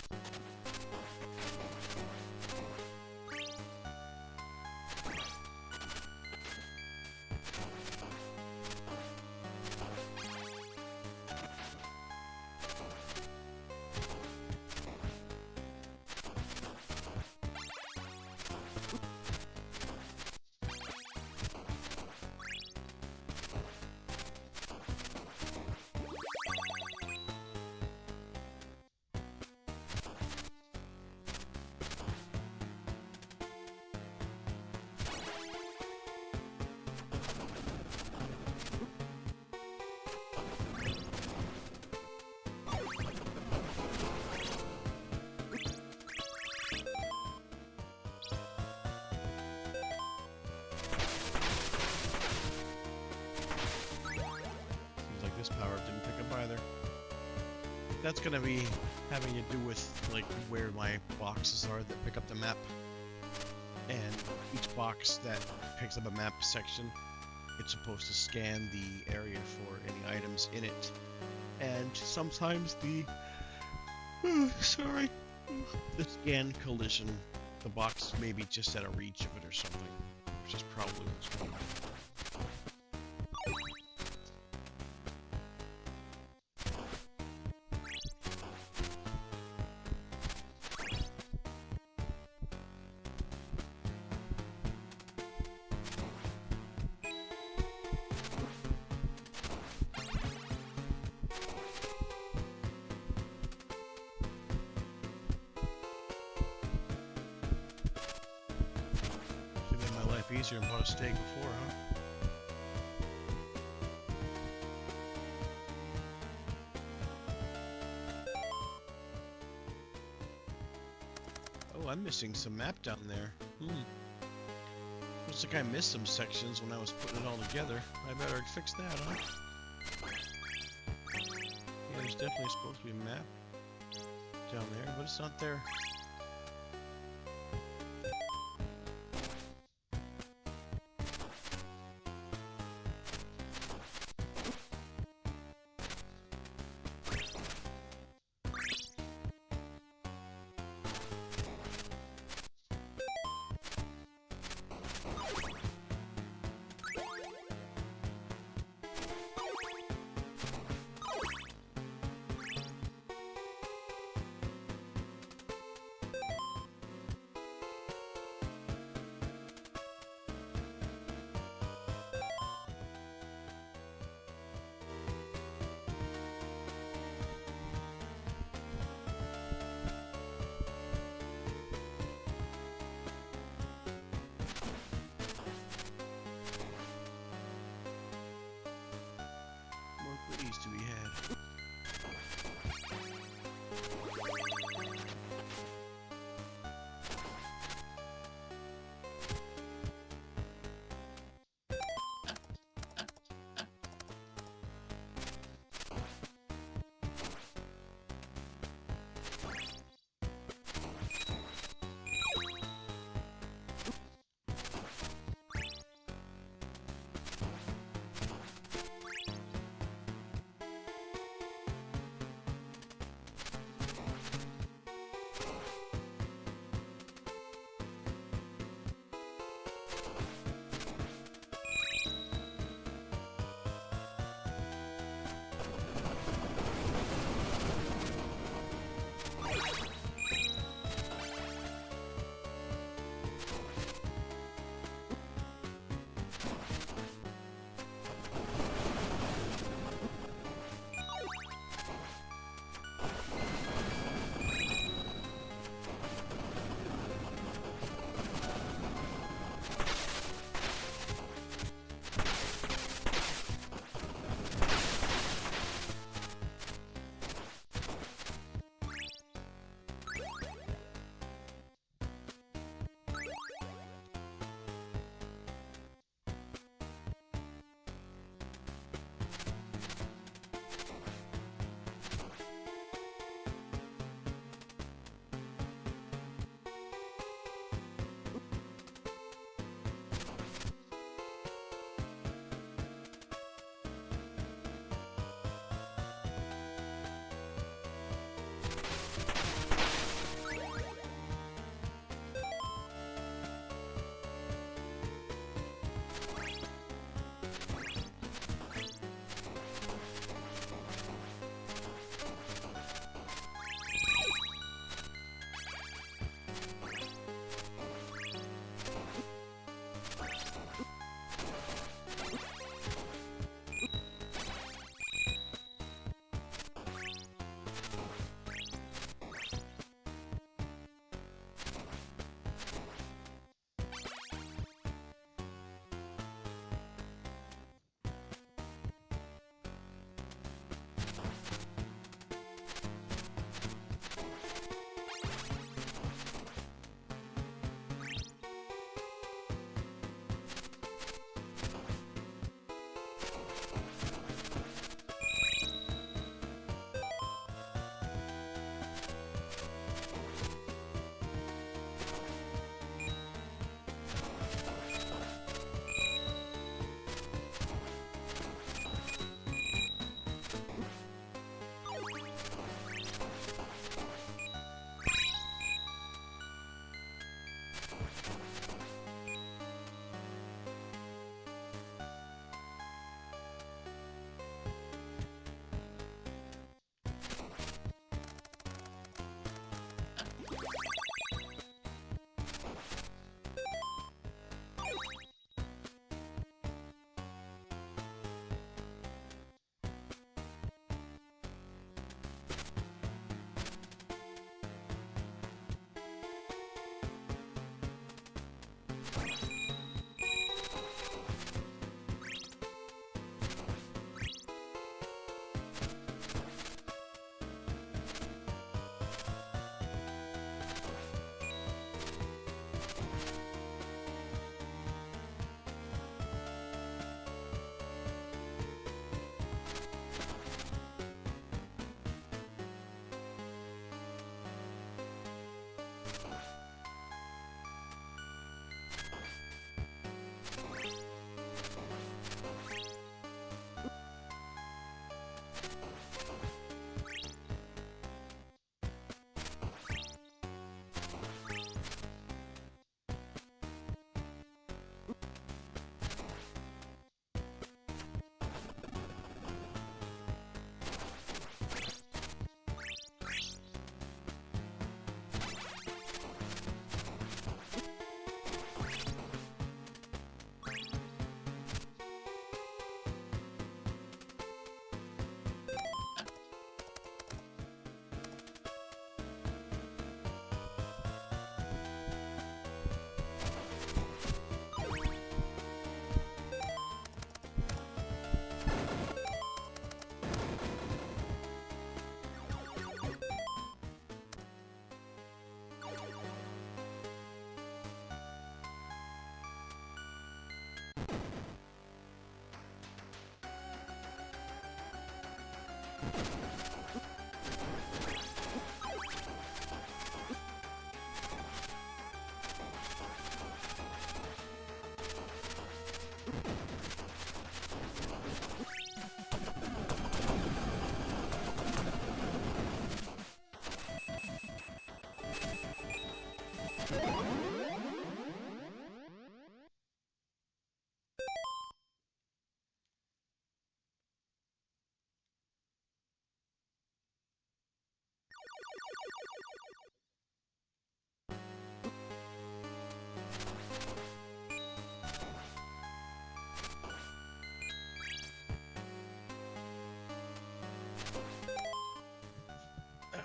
Power didn't pick up either. That's gonna be having to do with like where my boxes are that pick up the map, and each box that picks up a map section, it's supposed to scan the area for any items in it, and sometimes the the scan collision, the box may be just out of reach of it or something, which is probably what's going on. Easier and bought a steak before, huh? Oh, I'm missing some map down there. Looks like I missed some sections when I was putting it all together. I better fix that, huh? Yeah, there's definitely supposed to be a map down there, but it's not there.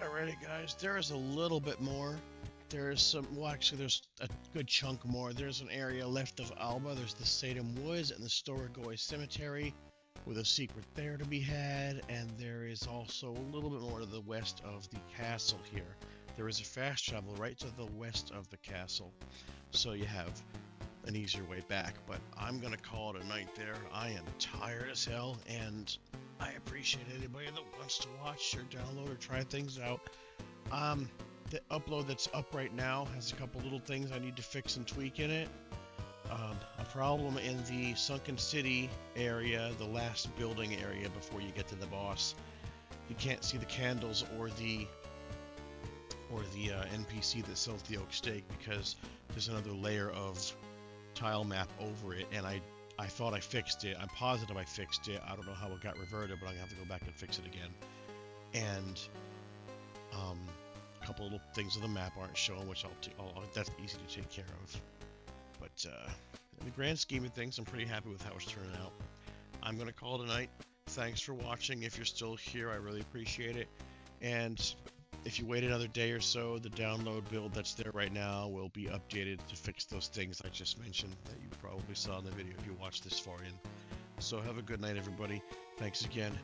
Alrighty guys, there is a little bit more. There is some, well actually there's a good chunk more. There's an area left of Alba. There's the Salem Woods and the Storagoi Cemetery with a secret there to be had, and there is also a little bit more to the west of the castle here. There is a fast travel right to the west of the castle, so you have an easier way back, but I'm gonna call it a night there. I am tired as hell, and I appreciate anybody that wants to watch or download or try things out. The upload that's up right now has a couple little things I need to fix and tweak in it. A problem in the Sunken City area, the last building area before you get to the boss. You can't see the candles or the NPC that sells the oak steak because there's another layer of tile map over it, and I thought I fixed it. I'm positive I fixed it. I don't know how it got reverted, but I'm gonna have to go back and fix it again. And a couple little things on the map aren't showing, which that's easy to take care of. But in the grand scheme of things, I'm pretty happy with how it's turning out. I'm gonna call it a night. Thanks for watching. If you're still here, I really appreciate it. And if you wait another day or so, the download build that's there right now will be updated to fix those things I just mentioned that you probably saw in the video if you watched this far in. So have a good night, everybody. Thanks again.